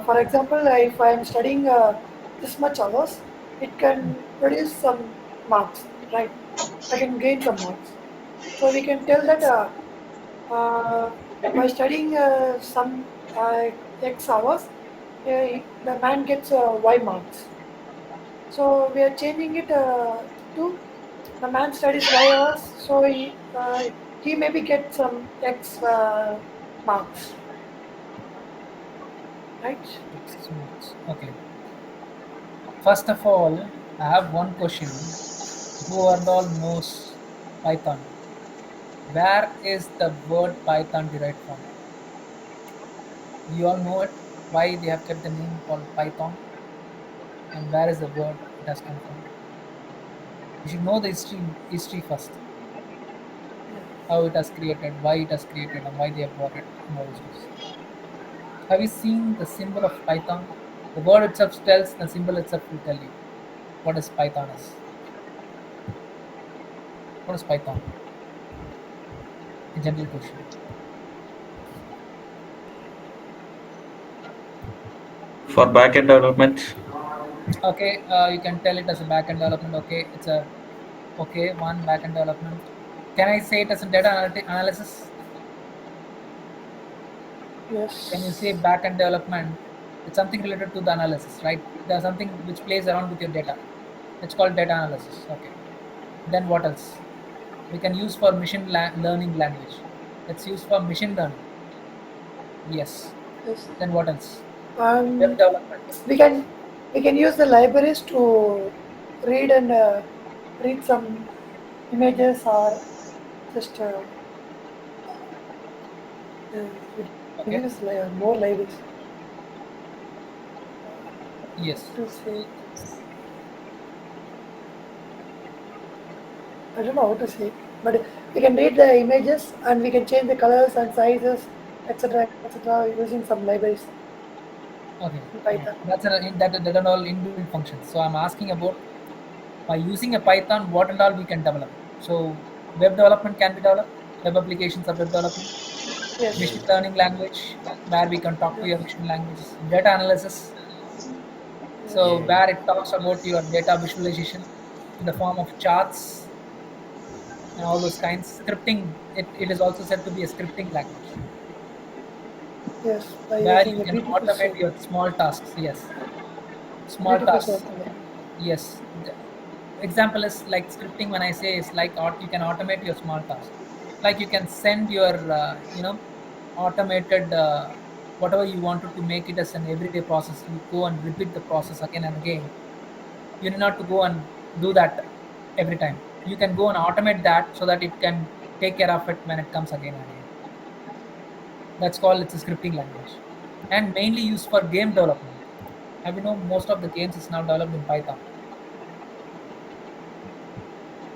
For example, if I am studying this much hours, it can produce some marks, right? I can gain some marks. So we can tell that uh, by studying some X hours, the man gets Y marks. So we are changing it to the man studies Y hours, so he maybe get some X marks, right? X marks. Okay. First of all, I have one question. Who and all knows Python? Where is the word Python derived from? You all know it. Why they have kept the name called Python? And where is the word it has come from? You should know the history first. How it has created, why it has created, and why they have brought it, and all those things. Have you seen the symbol of Python? The word itself tells, the symbol itself will tell you what is Python is. What is Python? A general question. For backend development, Okay, you can tell it as a backend development. Okay, it's a one backend development. Can I say it as a data analysis? When you say Yes, backend development, it's something related to the analysis, right? There's something which plays around with your data. It's called data analysis. Okay. Then what else? We can use for machine learning language. Let's use for machine learning. Yes. yes, Then what else? Web and development. we can we can use the libraries to read and read some images or just we can Okay. use more libraries Yes. to say. I don't know how to say, but we can read the images and we can change the colors and sizes, etc., using some libraries Okay. in Python. That's that are all inbuilt functions. So I'm asking about by using a Python, what and all we can develop. So web development can be developed. Web applications are web development. Yes, Machine learning language, where we can talk to yes, your machine languages. Data analysis, so yes, where it talks about your data visualization in the form of charts and all those kinds. Scripting, it is also said to be a scripting language yes. By where using you a can beautiful automate soap, your small tasks. Yes, small beautiful soap. tasks. Yes. Example is like scripting. When I say is like you can automate your small tasks. Like you can send your automated whatever you wanted to make it as an everyday process. You go and repeat the process again and again. You need not to go and do that every time. You can go and automate that so that it can take care of it when it comes again and again. That's called it's a scripting language, and mainly used for game development. Have you know most of the games is now developed in Python.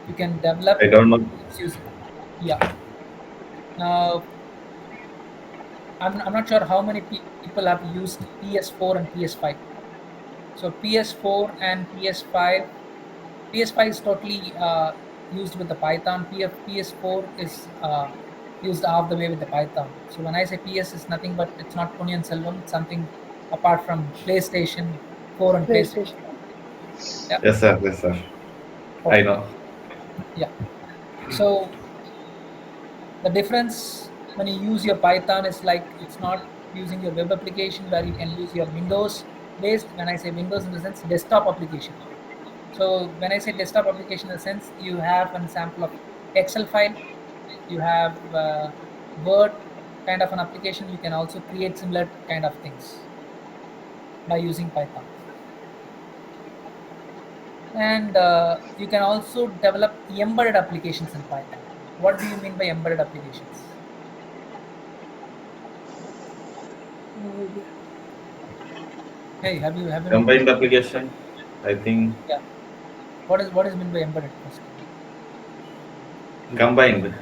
You can develop I don't know. games using. Yeah. Now I'm not sure how many people have used PS4 and PS5. So PS4 and PS5, PS5 is totally used with the Python. PS4 is used half the way with the Python. So when I say PS is nothing but it's not Punyan Selvam, it's something apart from PlayStation 4 and PlayStation PlayStation. 5. Yeah, Yes, sir. Yes, sir. I know. yeah. So the difference when you use your Python is like it's not using your web application where you can use your Windows based. When I say Windows in the sense desktop application. So when I say desktop application in the sense you have an sample of Excel file, you have Word kind of an application. You can also create similar kind of things by using Python. And you can also develop embedded applications in Python. What do you mean by embedded applications? No idea. Hey, have you known? Combined application, I think. Yeah. What is meant by embedded first? Combined.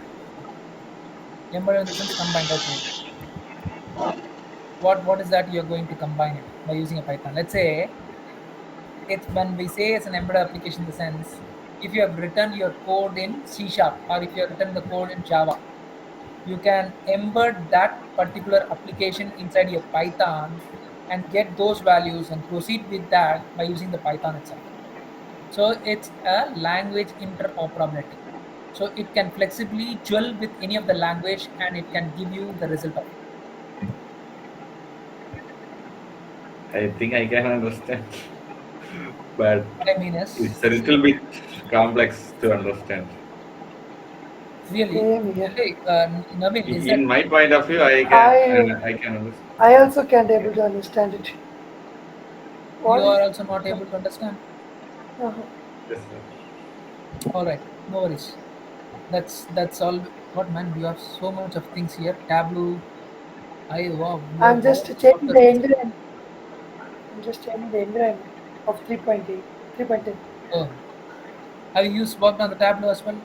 Embedded in the sense combined. Okay. What is that you're going to combine it by using a Python? Let's say it's when we say it's an embedded application in the sense if you have written your code in C sharp or if you have written the code in Java, you can embed that particular application inside your Python and get those values and proceed with that by using the Python itself. So it's a language interoperability. So it can flexibly dual with any of the language and it can give you the result of it. I think I can understand, but What I mean it's a is, little bit complex to understand. really, Same here. hey, Naveen, is that In my point of view, I I can understand. I also can't able to understand it. you What is are also not able to understand? uh, Yes, sir. All right, no worries. That's all. What man? You have so much of things here. Tableau. I wow. You I'm have just all changing sorts of the things. environment. I'm just changing the environment of 3.8, 3.10. Oh, have you used worked on the Tableau as well?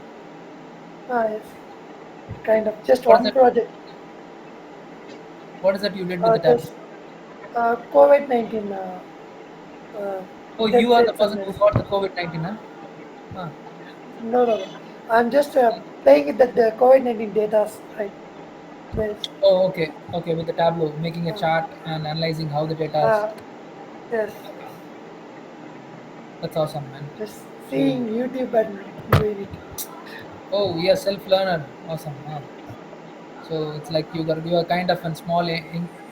Yes, kind of just What is one it? project. What is that you did with the Tableau? Just COVID-19 uh, Oh, you death are the rates person and who this. got the COVID-19, huh? Huh. No, no, no. I'm just playing with the COVID-19 data, right? There's, Oh, okay, okay. With the Tableau, making a uh, chart and analyzing how the data is. uh, yes, That's awesome, man. just So, seeing YouTube and doing it. oh, you're self-learner. Awesome, man. So it's like you are kind of a small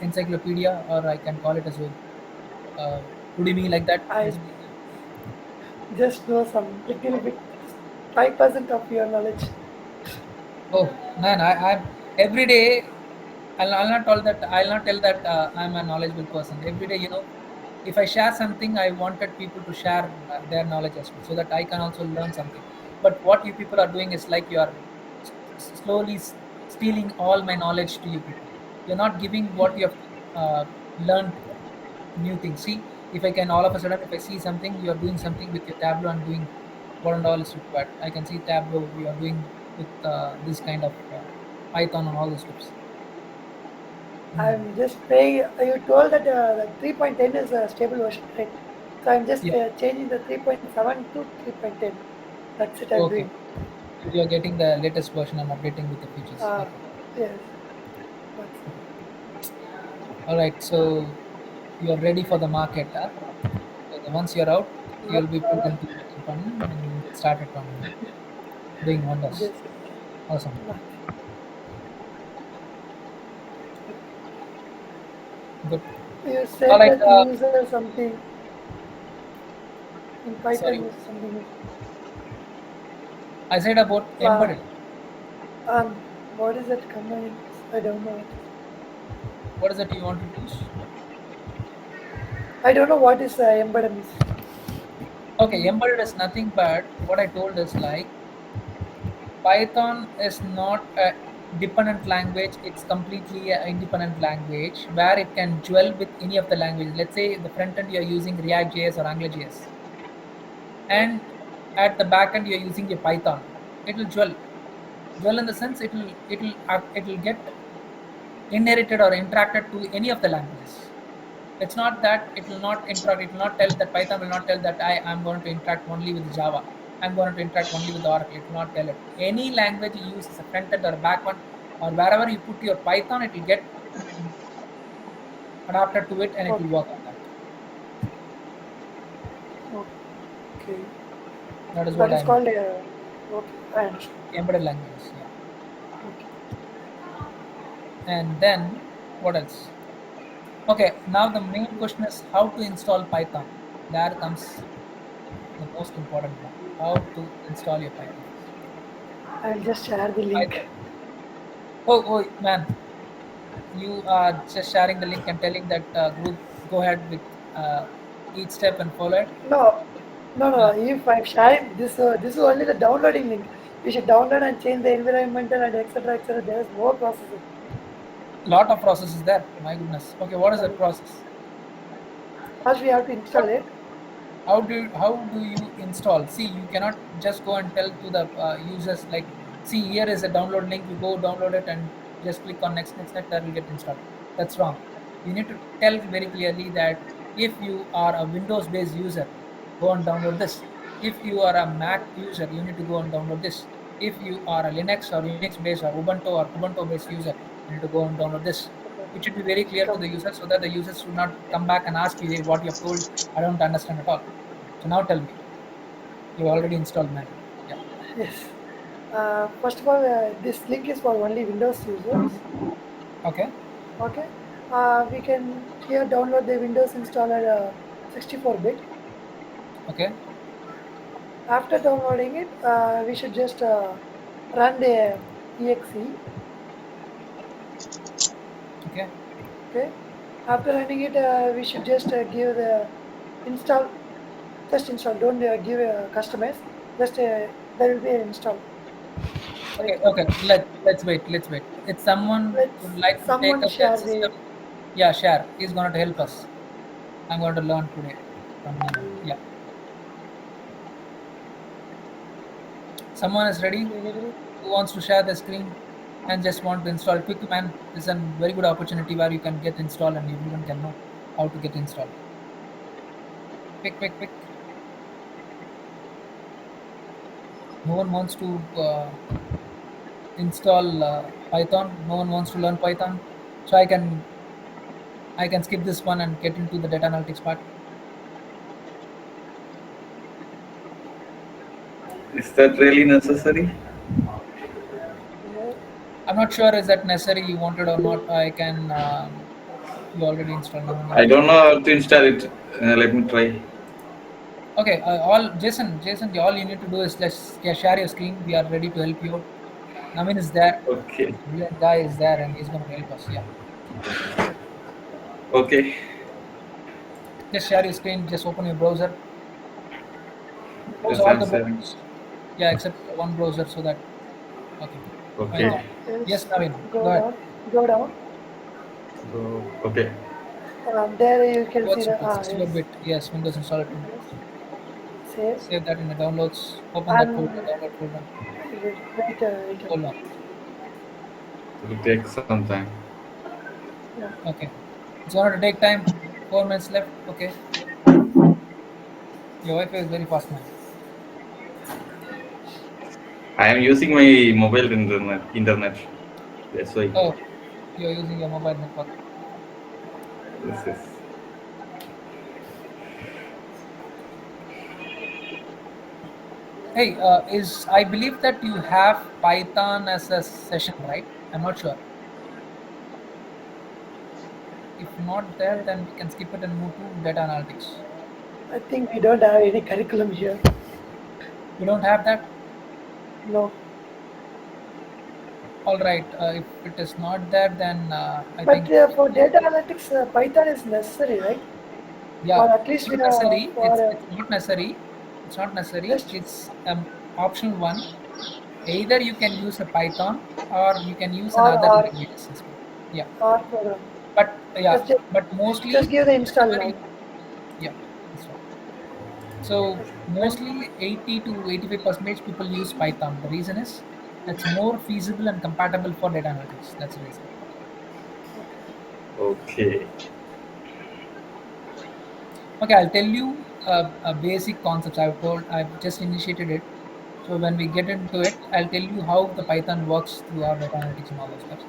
encyclopedia, or I can call it as a Udemy like that, I basically. just know some little bit, 5% of your knowledge. Oh man, I every day I'll not tell that I'm a knowledgeable person. Every day, if I share something, I wanted people to share their knowledge as well, so that I can also learn something. But what you people are doing is like you are slowly stealing all my knowledge to you people. You're not giving what you have learned new things. See, if I can all of a sudden, if I see something, you are doing something with your Tableau and doing what and all is required. I can see Tableau, you are doing with this kind of Python and all the steps. Hmm. I'm just playing. You told that the 3.10 is a stable version, right? So I'm just Yeah. changing the 3.7 to 3.10. That's it I'm Okay. doing. You are getting the latest version and updating with the features. Uh, Okay. yes. That's, Okay. All right. So you are ready for the market. Huh? So once you're out, no, you'll be put into the company and get started on doing wonders. just Awesome. nothing. Good. You All said right. that user something in Python Sorry. use something. I said about Uh, embedded. what is that command? I don't know. What is that you want to use? I don't know what is embedded means. Okay, embedded is nothing but what I told is like Python is not a dependent language, it's completely an independent language where it can duel with any of the languages. Let's say the front end you're using React.js or AngularJS, Yes. and at the back end you're using your Python. It will duel. Duel in the sense it will get inherited or interacted to any of the languages. It's not that it will not interact. It will not tell that Python will not tell that I am going to interact only with Java. I'm going to interact only with Oracle. It will not tell it. Any language you use as a front end or a back end or wherever you put your Python, it will get adapted to it and it will Okay. work on that. Okay. That is what That is I meant. called a. Okay, I understand. Embedded languages, yeah. Okay. And then what else? Okay, now the main question is how to install Python. There comes the most important one. How to install your Python. I'll just share the Python. link. Oh, man, you are just sharing the link and telling that group go ahead with each step and follow it. No, no, no. Uh, If I'm sharing this is only the downloading link. You should download and change the environmental and etc. etc. There's more processing. lot of processes there. My goodness. Okay, what is that Sorry. process? First, we have to install it. How do you install? See, you cannot just go and tell to the users like, see, here is a download link, you go download it and just click on next next next, that will get installed. That's wrong. You need to tell very clearly that if you are a Windows based user, go and download this. If you are a Mac user, you need to go and download this. If you are a Linux or Unix based or Ubuntu based user, you need to go and download this. Okay. It should be very clear to the user so that the users should not come back and ask you, "Hey, what you have told, I don't understand at all." So now tell me, you already installed man. Yeah. Yes. First of all, this link is for only Windows users. Okay. Okay. We can here download the Windows installer 64-bit. Okay. After downloading it, we should just run the exe. Okay. Okay. After running it, we should just give the install. Just install. Don't give customize. Just there will be an install. Okay. Right. Okay. Let's wait. Let's wait. If someone Let's would like to take someone up that share the. system, yeah, share. He's going to help us. I'm going to learn today from him. Yeah. Someone is ready. Who wants to share the screen and just want to install quick, man? This is a very good opportunity where you can get installed and everyone can know how to get installed. Quick, quick, quick. No one wants to install Python. No one wants to learn Python. So I can skip this one and get into the data analytics part. Is that really necessary? Yeah. I'm not sure is that necessary. You wanted or not. I can. You already installed. No one I else. don't know how to install it. Let me try. Okay. All Jason. All you need to do is share your screen. We are ready to help you out. Navin is there. Okay. Brilliant guy is there, and he's going to help us. Yeah. Okay. Just share your screen. Just open your browser. Close Yes, all I'm the sharing. browsers. Yeah, except one browser, so that. Okay. Okay. Python. Yes, Navin. Go Go ahead. down. Go down. Okay. There you can see What's the it? 64-bit. Yes, Windows installer 2. yes. Save Save that in the downloads. Open that folder, and download folder. wait Hold on. It will take some time. yeah. Okay. It's going to take time. 4 minutes left. Okay. Your Wi-Fi is very fast, man. I am using my mobile internet. That's why. Oh, you're using your mobile network. Yes. Hey, I believe that you have Python as a session, right? I'm not sure. If not there, then we can skip it and move to data analytics. I think we don't have any curriculum here. You don't have that? No. All right. If it is not there, then I But think for data analytics, Python is necessary, right? yeah, Or at least not necessary. for It's not necessary. It's not necessary. just It's optional one. Either you can use a Python or you can use or another or languages as well. Yeah, or program. but yeah, Just but mostly just give the install whenever now. you, yeah, that's right. So mostly 80 to 85% people use Python. The reason is it's more feasible and compatible for data analytics. That's the reason. Okay. Okay, I'll tell you a basic concepts. I've just initiated it. So when we get into it, I'll tell you how the Python works through our data analytics and all those stuff,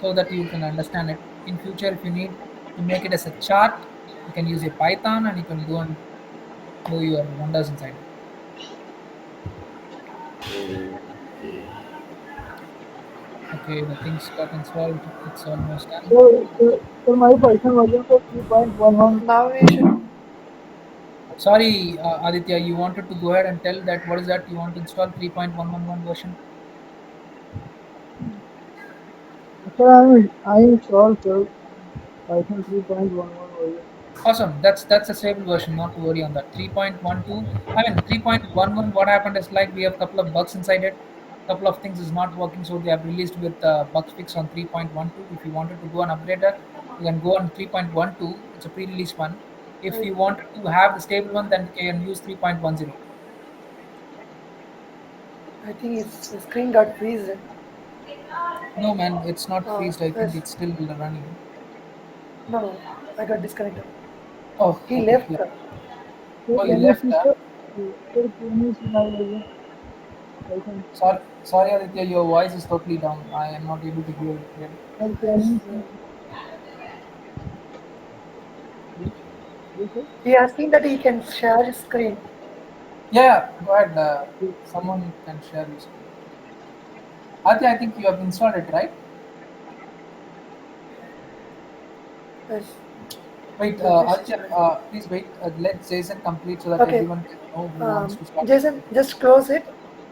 so that you can understand it. In future, if you need to make it as a chart, you can use a Python and you can go and do your wonders inside it. Okay, the things got installed. It's almost done. So my Python version for 3.11. Now we should. Sorry, Aditya, you wanted to go ahead and tell that what is that you want to install 3.111 version? So I installed Python 3.11 version. Awesome. That's a stable version. Not to worry on that. 3.12. I mean 3.11. What happened is like we have a couple of bugs inside it. Couple of things is not working, so they have released with bug fix on 3.12. If you wanted to go and upgrade that, you can go on 3.12. It's a pre-release one. If you want to have the stable one, then you can use 3.10. I think the screen got freezed. No, man, it's not freezed. I think Yes. it's still running. No, I got disconnected. Oh, He okay. left. Yeah. Sir, Oh, you can you left, see, huh? sir? Sir, can you see my license? Sorry, Aditya, your voice is totally down. I am not able to hear you clearly. Sir, can Yes. you see? Yes, yes, sir. He asking that he can share his screen. Yeah, go ahead. Yes, Someone can share your screen. Aditya, I think you have installed it, right? Yes. Wait, Publish Aditya, screen. please wait. Let Jason complete so that Okay. everyone can know who wants to start. Jason, just close it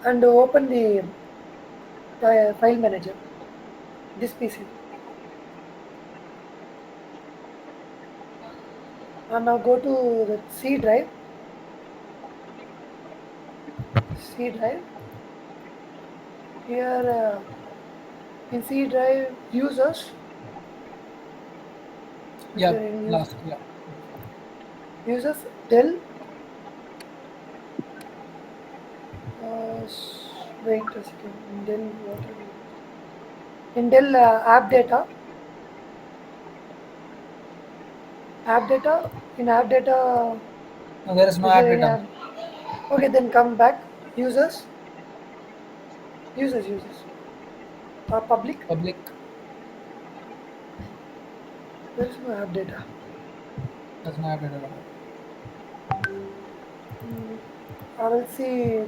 and open the file manager. This PC. And now go to the C drive. C drive. Here in C drive users. Yeah, Here in last, yeah. users Dell. Wait a second. In Dell, what are we? In Dell app data. App data. In app data, No, there is no is app there any data. app? Okay, then come back. Users. Users. Public. Public. There is no app data. There's no app data. I will see.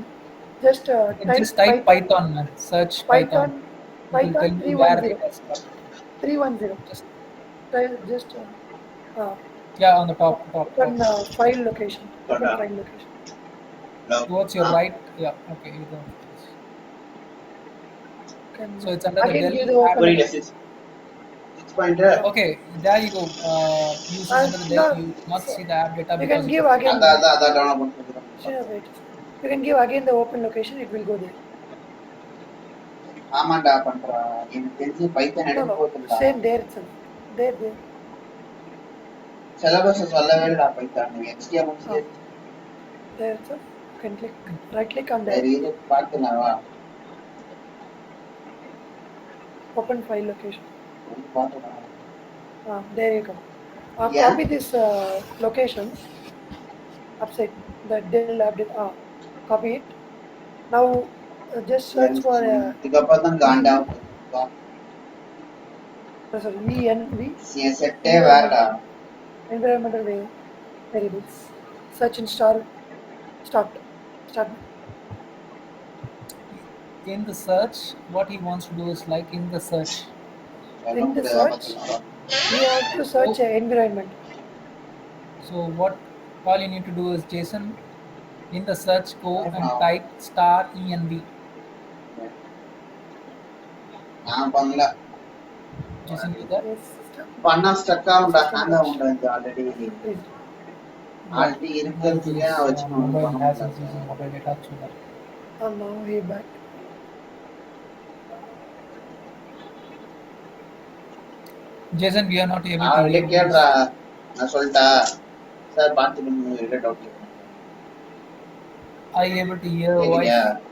Just And type just type Python. Python, man. Search Python. It will tell Python you where 310. it has started. 310. Just Just yeah, on the top. open file location. Open file location. Towards your right. Yeah, okay. You go. So it's under the Again Dell give the app. open. Okay, there you go. Users under the Dell. No, You will not see the app data you because can it's give a again. Sure, wait. You can give again the open location. It will go there. ஆமாண்டா பண்றா எனக்கு தெரிஞ்சு பைத்தன் No, எடுக்க போதில்ல same there itself. There. Syllabus சொல்லவே இல்லடா Python HTML There itself. You can click. Right click on சரி there. இது பார்த்துனாவா Open file location. பார்த்துனா There you go. Yeah. Copy this location upside the Dell app. Copy it. Now just search for இதுக்கப்புறம் தான் காண்டாவும் ENV. செட்டே வேறடா Environmental variables. Search in start. in the search. What he wants to do is like in the search. In the search, we have to search environment. So what all you need to do is Jason in the search go and type *env. நான் பண்ணல Jason, you there? Yes, பண்ணா stuck ஆகும்டா hang ஆகும்டா இது already இருக்கிறதுக்கே நான் வச்சுக்கணும் Mobile has is using mobile data through that. and now we back. Jason, we are not able நான் to வெளியே hear கேட்றா you. நான் சொல்லிட்டா சார் பார்த்துக்கணும் doubt Are you able to hear your கேக்குறியா voice?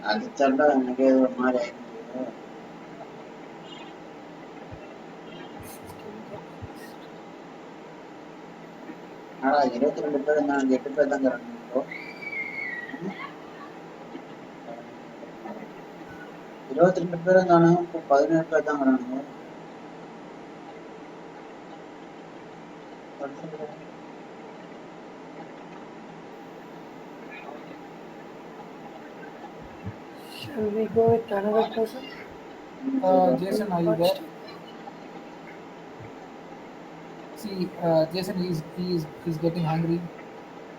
அது சண்டா எனக்கு ஒரு மாதிரி ஆயிடுச்சு ஆனா 22 பேர் இருந்தாங்க 8 பேர் தான் இருக்கிறாங்க 22 பேர் இருந்தானு இப்போ 17 பேர் தான் இருக்கிறாங்க Shall we go with another person? Jason, are you there? See, Jason, he's getting hungry,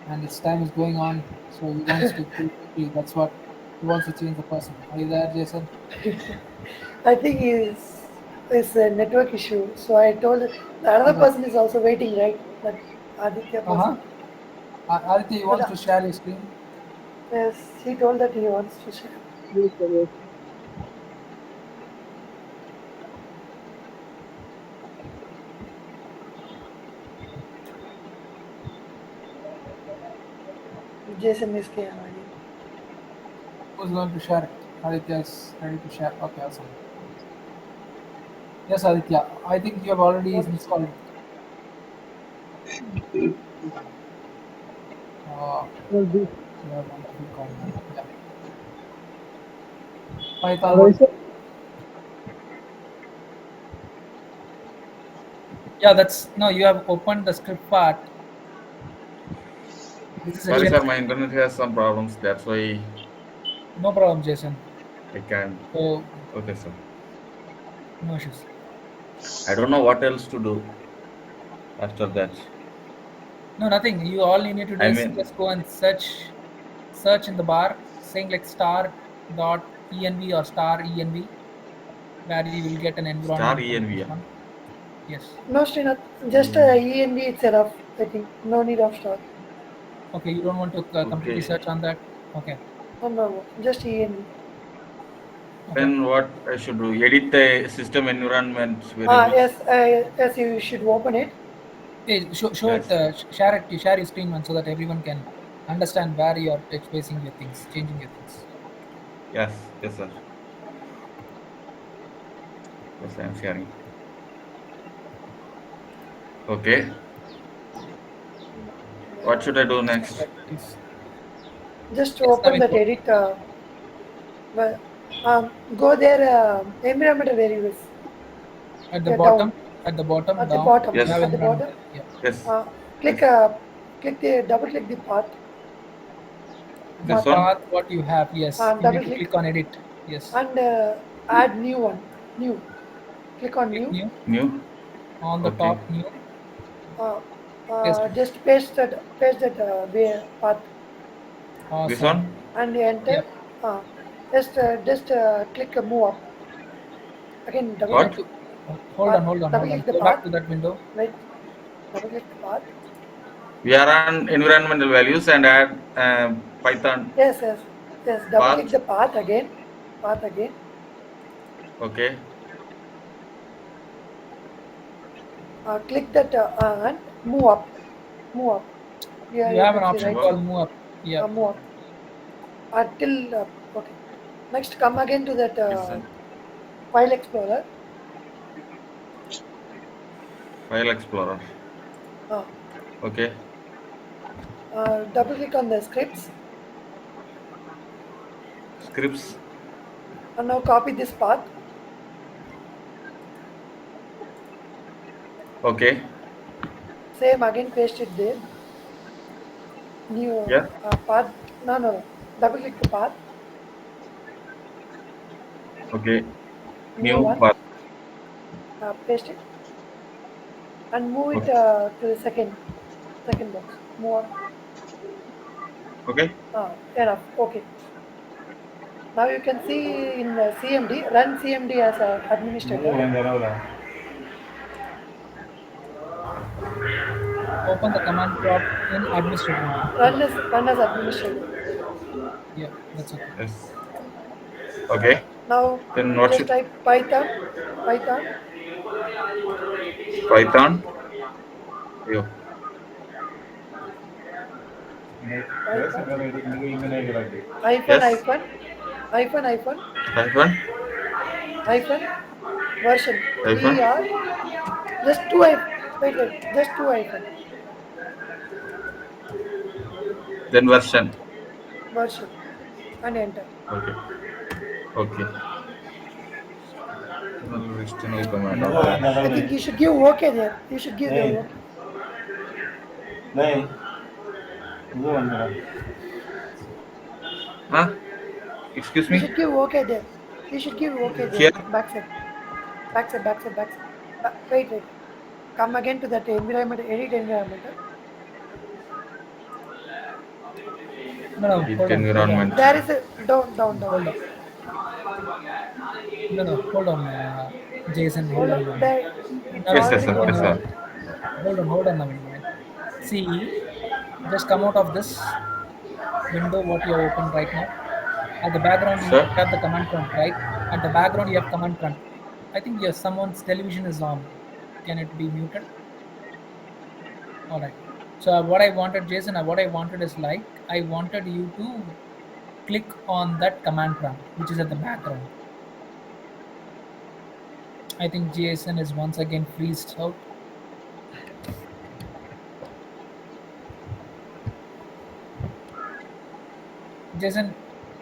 and his time is going on, so he wants to kill quickly. That's what he wants to change the person. Are you there, Jason? I think it's a network issue. So I told the other person is also waiting, right? That Adhitya person. Aditya, you want to share your screen? Yes, he told that he wants to share. Yes, sir, yes. Jaison is came again. Who's going to share it? Aditya is ready to share. Okay, awesome. Yes, Aditya. I think you have already What? installed it. Well, this You have wonderful comment. Yeah. Python. what I What? said. Yeah, that's no. You have opened the script part. This is a Sorry, shell. sir, my internet has some problems. That's why No problem, Jason. I can't. So Okay, sir. no issues. I don't know what else to do after that. No, nothing. You all you need to do I is mean, just go and search in the bar, saying like star dot env or star env, where you will get an star environment from env. this one. Yes. No, Srinath, just ENV it's enough. I think no need of star. Okay, you don't want to completely Okay. search on that. Okay. No, just ENV. Okay. Then what I should do? Edit the system environment variables. Yes, you should open it. Hey, show Yes. it. Share it. Share your screen one so that everyone can understand where you are touch basing your things, changing your things. Yes. Yes, sir. Yes, I am sharing. Okay. What should I do next? Please. Just Yes, open Naveen, that go. edit. Well, go there. Environmental variables. At the Yeah, down. bottom, at the bottom, At the down, bottom. you Yes. have At the bottom. environmental. Yeah. Yes. Click. Yes. Click the double click the path. The This one. path what you have, yes. You Double need to click click on edit. Yes. and add new one. New. Click on Click new. new. New. On the Okay. top, new. Uh, Paste. just paste that path This Awesome. one. and enter. Yep. Just click move up. Again double You click What? need to hold path. on, hold on, Double hold on. click the Go path. back to that window. Right. Double click the path. We are on environmental values and add Python Yes. Double click path. the path again. Path again. Okay. Click that and move up. Move up. Yeah, You you have an can see option right. Move up. called move up. Yep. Move up. Till okay. Next, come again to that Yes, sir. file explorer. File Explorer. Uh, Okay. Double click on the scripts Scripts. and now copy this path. Okay. Same again, paste it there. New Yeah. path. No. Double click the path. Okay. New New one. path. Paste it and move it Okay. to the second box. Move on. Okay. Enough. Okay. Now you can see in CMD, run CMD as an administrator. Open the command prompt in administrator mode. Run as administrator. Yeah, that's okay. Yes. Okay. Now Then what just should type Python. Python? Yo. Python. Hyphen Yes. hyphen hyphen hyphen Hyphen. hyphen version Hyphen. just two hyphen. Wait. Just two hyphen Then version. version and enter. Okay. Okay. External command. Okay. I think you should give OK there. You should give the OK. Huh? Excuse You me? should give OK there. You should give OK there. Here? Backside. Wait. Come again to that environment. Edit environmental. No, Edit hold on. environment. There is a down. Hold on. No, hold on, Jason. Hold on. There, it's Yes, yes, already sir. gone Yes, down. sir. Hold on a minute. See, just come out of this window what you have opened right now. At the background you Sir? have the command prompt, right? At the background you have command prompt. I think yes, someone's television is on. Can it be muted? Alright. So what I wanted, Jason, what I wanted is like I wanted you to click on that command prompt, which is at the background. I think Jason is once again freezed out. Jason,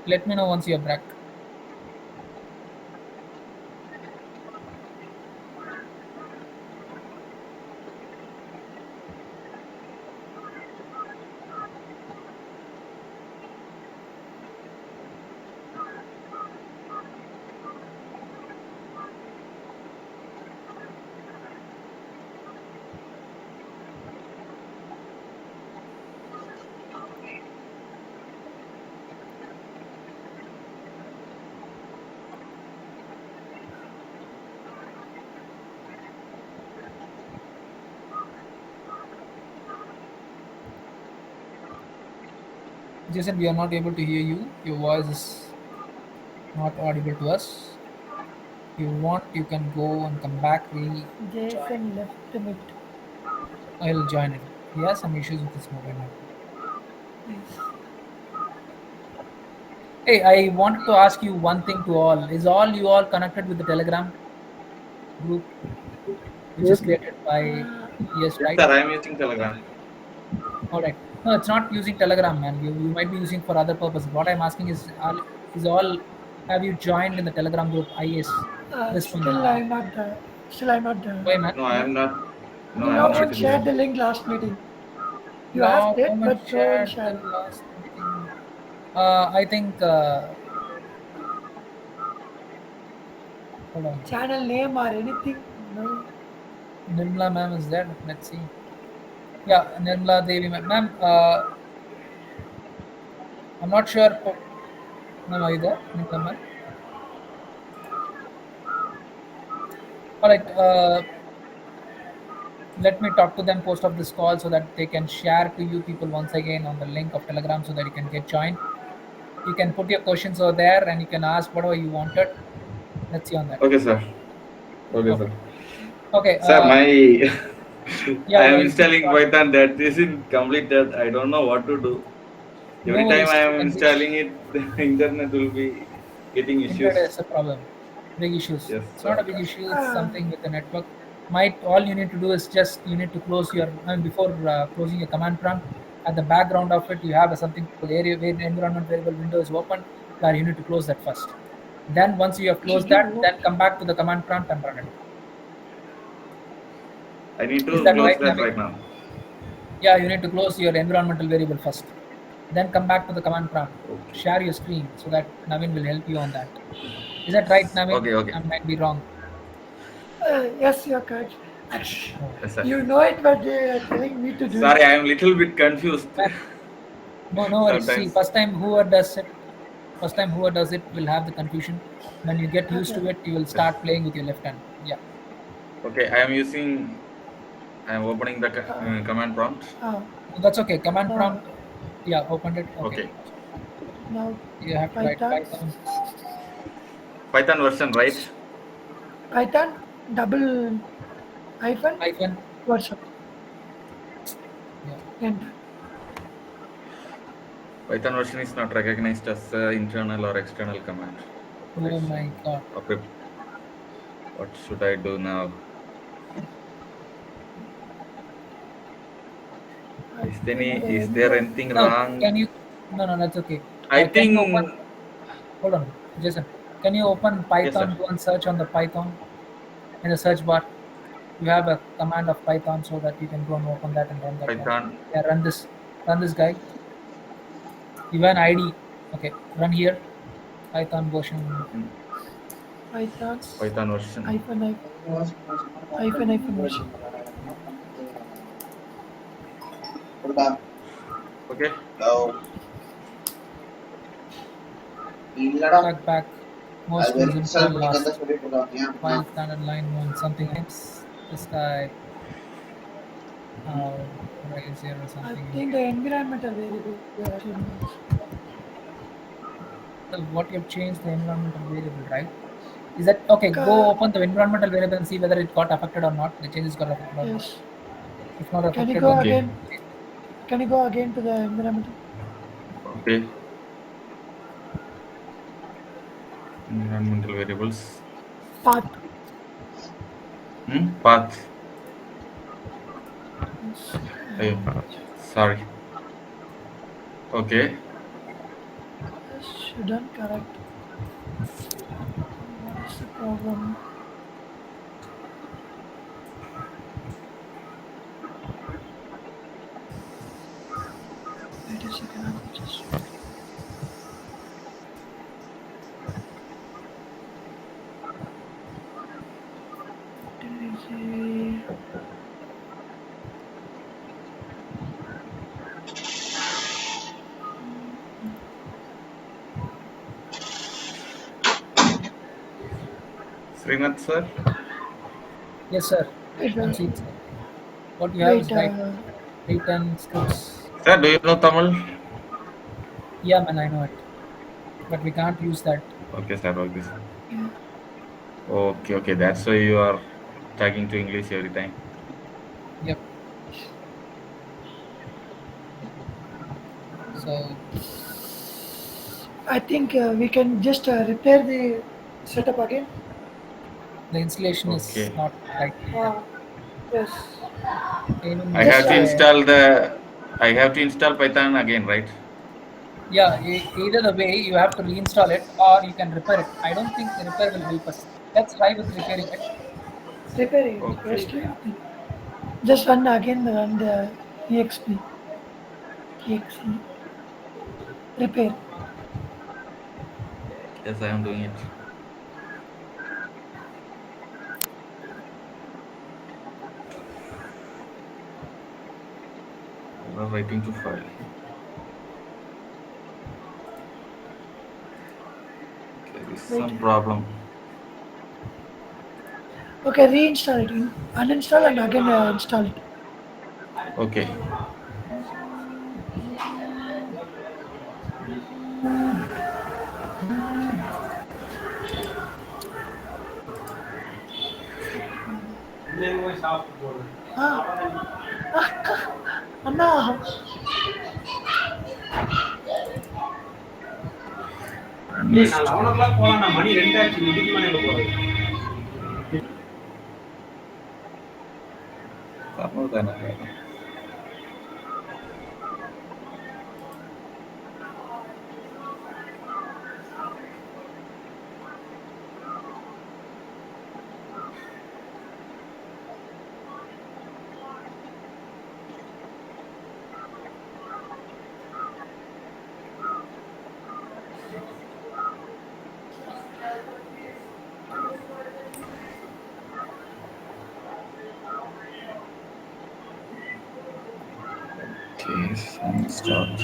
let me know once you're back. Jason, we are not able to hear you. Your voice is not audible to us. If you want, you can go and come back. Jason left the meet. I'll join it. He has some issues with his mobile network. Yes. Hey, I wanted to ask you one thing to all. Is all you all connected with the Telegram group, which is created by Yes, right? sir. I am using Telegram. All right. No, it's not using Telegram, man. You might be using for other purposes. What I'm asking is all have you joined in the Telegram group? IS. This one. Still I'm not there. Still I'm not there. Why, man? No, I am not. No, I am No not one in shared the there. link last meeting. You No, asked it, no one but no one shared shared. the last meeting. I think. Hold on. Channel name or anything? No. Nirmala ma'am is there. Let's see. Yeah, Nirmala Devi ma'am. Ma'am, I'm not sure. Ma'am, are you there? Nirmala ma'am. All right. Let me talk to them post of this call so that they can share to you people once again on the link of Telegram so that you can get joined. You can put your questions over there and you can ask whatever you wanted. Let's see on that. Okay, sir. Okay, Okay. sir. Okay. Sir, my Yeah, I yeah. am You can installing start. Python. That isn't completed. I don't know what to do. No Every time worries. I You am can installing it, the internet will be getting Internet issues. is a problem. Big issues. Yes, It's not sir. a big issue. It's something with the network. Might all you need to do is just you need to close your before closing your command prompt. At the background of it, you have something called area where the environment variable window is open. Where you need to close that first. Then once you have Should closed you that, then come back to the command prompt and run it. I need Is to that close right, that Navin? right now. Yeah, you need to close your environmental variable first. Then come back to the command prompt. Okay. Share your screen so that Navin will help you on that. Is that right, Navin? Okay, okay. I might be wrong. Yes, you're correct. Actually, Oh. Yes, sir. you know it, but they are telling me to do Sorry, it. I am little bit confused Man, no worries. See, sometimes. first time whoever does it will have the confusion. When you get used Okay. to it, you will Yes. start playing with your left hand. Yeah. Okay, I am opening the command prompt. Uh, So that's okay. Command uh, prompt. Yeah, opened it. Okay. Okay. now You have to write Python, Python. Python version, right? Python double hyphen Hyphen. version. Yeah. Enter. Python version is not recognized as internal or external command. Oh my God. Okay. What should I do now? Is there anything No, wrong? can you? No, that's okay. I Can you open? think Hold on, Jason. Can you open yes, sir. Python? Go and search on the Python in the search bar. You have a command of Python so that you can go and open that and run that one. Python. Yeah, run this guy. You have an ID. Okay, run here. Python version. Python Python version. hyphen version. Okay. Back. Most recent file last. File standard line 1. Something else. This guy. Raise here or I something. think the environmental variable changed. What you have changed the environmental variable, right? Is that okay? Go open the environmental variable and see whether it got affected or not. The changes got affected or not. Yes. If not Can you affected, go then again? Can you go again to the environmental? Okay. Environmental variables. Path. Path. Yes. Sorry. Okay. Shouldn't correct. What is the problem? Wait a second, I'll just. Srinath sir. Yes, sir. Wait, I'm seeing, sir. What you have wait, is right. Written scripts. Sir, do you know Tamil? Yeah, man, I know it. But we can't use that. Okay, sir. Okay, sir. yeah. Okay. That's why you are tagging to English every time. Yep. So, I think we can just repair the setup again. the installation Okay. is not right. Yes. I have to install Python again, right? Yeah, either the way you have to reinstall it or you can repair it. I don't think the repair will help us. Let's try with repairing it. Repairing. Okay. Let's try. Just run the exp. exe. Repair. Yes, I am doing it. Error writing to file. Okay, this is some problem. Okay, reinstall it. Uninstall and again install it. Okay. Anna. Okay, start.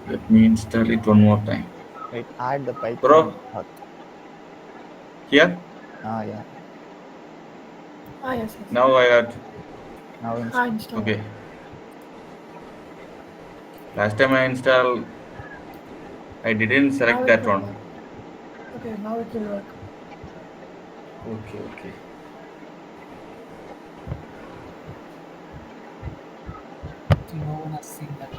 Let me install it one more time. Wait, add the Python. Bro. Here? Yeah. Yes. Now I had. Now install. Okay. Last time I installed, I didn't select that one. Okay, now it will work. Okay. No one has seen that.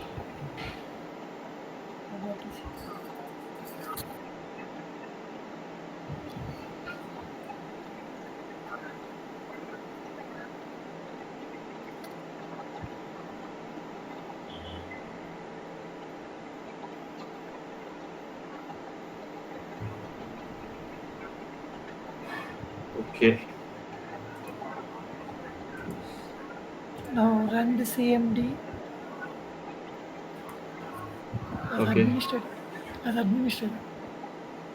Okay. Now run the CMD. Okay. As administrator.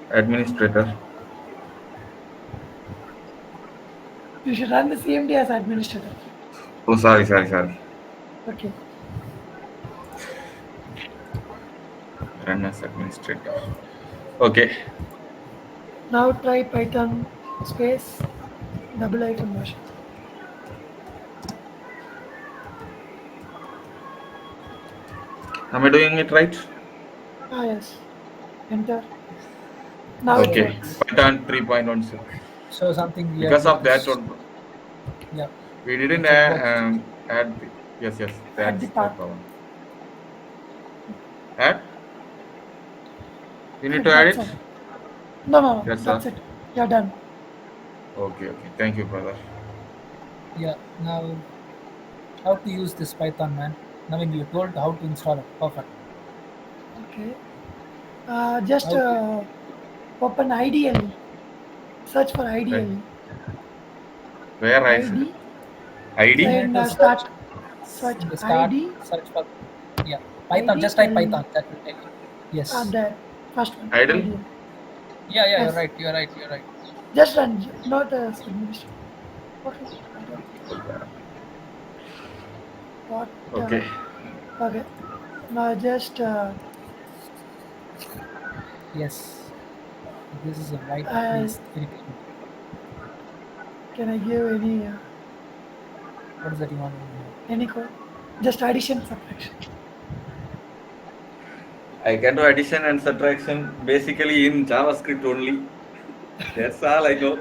Administrator. You should run the CMD as administrator. Oh, sorry. Okay. Run as administrator. Okay. Now try Python space ~version. Am I doing it right? Yes. Enter. Now okay. Python 3.16. So something because of that one. Yeah. We didn't add Yes, yes, Add the that's no path. problem. Add? You need to add That's it? all. No, That's all. that's it. You're done. Okay, okay. Thank you, brother. Yeah. Now, how to use this Python, man? Navin, you told how to install it. Perfect. Okay. Just How to? open IDLE. Search for Where, IDLE. where I ID. You ID? need Then to search start. Search in the start. ID. Search for, yeah, Python. Just type IDLE. Python. That will tell you. Yes. There. First one. Idle? IDLE. Yeah, yeah. You're Yes. right. You're right. You're right. Just run. Not as administrator. Okay. I don't think. What? Okay. Okay. Now just Yes. This is the right I place. Very good. can I give What is that you want to know? any code? Just addition subtraction. I can do addition and subtraction basically in JavaScript only. That's all I know.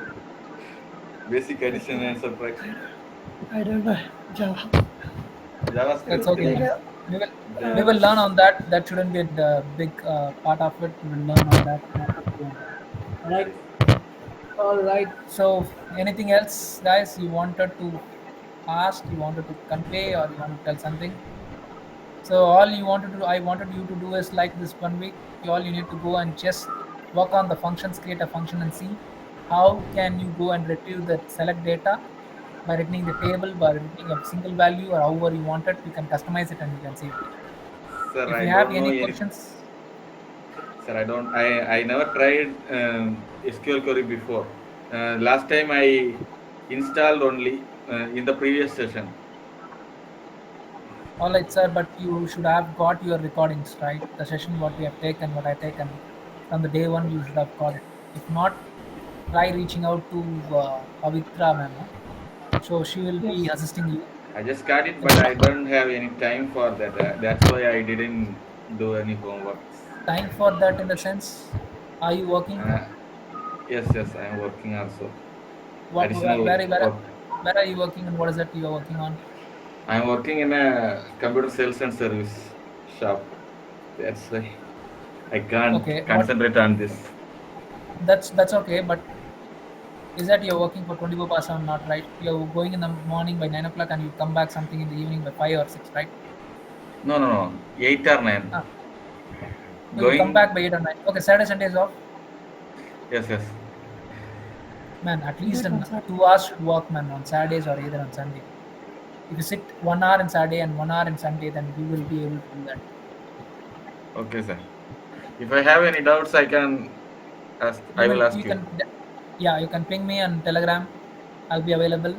Basic addition and subtraction. I don't know Java. That's JavaScript okay, Like man. is We will we uh, will learn on that. That shouldn't be the big part of it. We will learn on that. Not to go on that. Right. All right. So, anything else, guys? You wanted to ask? You wanted to convey, or you want to tell something? So, all you wanted to do, I wanted you to do is like this 1 week. All you need to go and just work on the functions, create a function, and see how can you go and retrieve the select data by returning the table, by returning a single value, or however you want it. You can customize it and you can save it. sir. If I you have don't know any any. questions, Sir, I don't. I never tried SQL query before. Last time I installed only in the previous session. all right, sir. But you should have got your recordings, right? The session what we have taken, what I taken from the day one, you should have got it. If not, try reaching out to Pavithra ma'am. So she will yes. be assisting you. I just got it, If but I not, don't have any time for that. That's why I didn't do any homeworks. time for that in the sense, are you working? Uh, yes, yes, I am working also. What, Additional work. where are you working and what is that you are working on? I am working in a computer sales and service shop. That's why I can't Okay, what? concentrate on this. That's okay. But is that you're working for 24 hours or not, right? You're going in the morning by 9 o'clock and you come back something in the evening by 5 or 6, right? No, no, no. 8 or 9. Ah, so you come Going. back by 8 or 9. Okay, Saturday, Sunday is off. Yes, yes. Man, at Do least it on in Saturday. 2 hours should work, man, on Saturdays or either on Sunday. If you sit 1 hour in Saturday and 1 hour in Sunday, then you will be able to do that. Okay, sir. If I have any doubts, I can ask. I will ask You you. can, yeah, you can ping me on Telegram. I'll be available.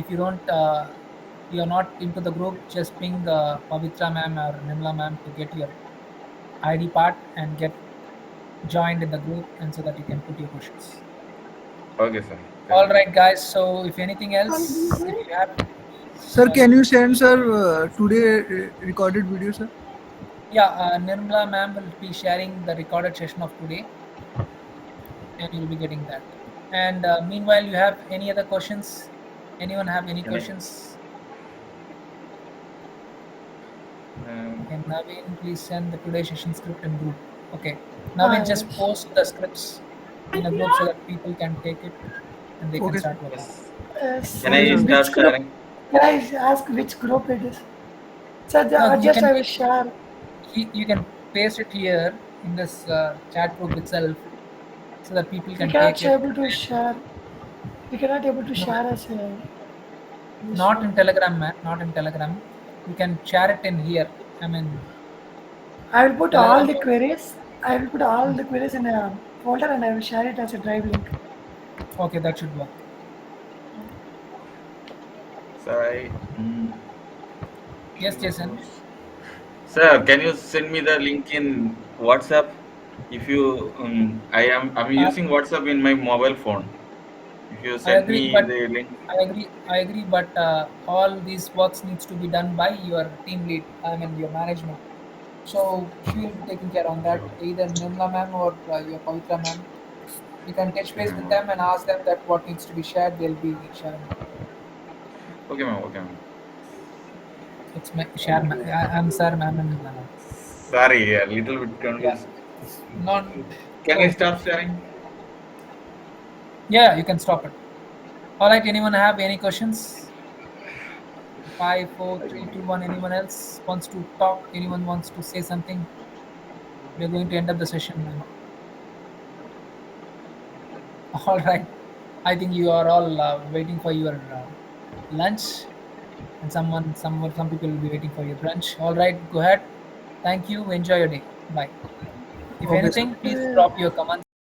If you don't, you're not into the group, just ping Pavitra ma'am or Nirmala ma'am to get your ID part and get joined in the group, and so that you can put your questions. Okay, sir. All Thank you. right, guys. So if anything else, if you have, Sir, sorry, can you send sir today recorded video, sir? yeah, Nirmala ma'am will be sharing the recorded session of today, and you'll be getting that. And meanwhile, you have any other questions? Anyone have any Can I? questions? Um, Okay, Naveen, please send the today's session script in group. Okay, Ah, Naveen, just yes. post the scripts in a group so that people can take it and they can Okay, sir. start working. yes. Yes. Can Okay, I sir. Which start group? sharing? Can I ask which group it is? So No, you just can I will share. you can paste it here in this chat group itself so that people We can cannot take it. able to share. We cannot able to No, share as a this not in one. Telegram, man. Not in Telegram. You can share it in here. I mean, I will put all Telegram. the queries. I will put all the queries in a folder and I will share it as a drive link. Okay, that should work. Sorry. Yes, Jason. Sir, can you send me the link in WhatsApp? If you, I'm Uh, using WhatsApp in my mobile phone. If you I send agree, me but the link, I agree, but all these works needs to be done by your team lead. I mean, your management. So she will be taking care on that. Either Nirmala ma'am or your Pavitra ma'am. You can touch okay, base with ma'am. them and ask them that what needs to be shared. They'll be sharing it. Okay, ma'am. Okay, ma'am. It's my share. I'm sir, ma'am, and Sorry, a little bit confused. not. Can I start sharing? Yeah, you can stop it. All right. Anyone have any questions? 5, 4, 3, 2, 1. Anyone else wants to talk? Anyone wants to say something? We're going to end up the session now. All right. I think you are all waiting for your lunch, and some people will be waiting for your brunch. All right. Go ahead. Thank you. Enjoy your day. Bye. If Okay, sir. anything, please drop your comments.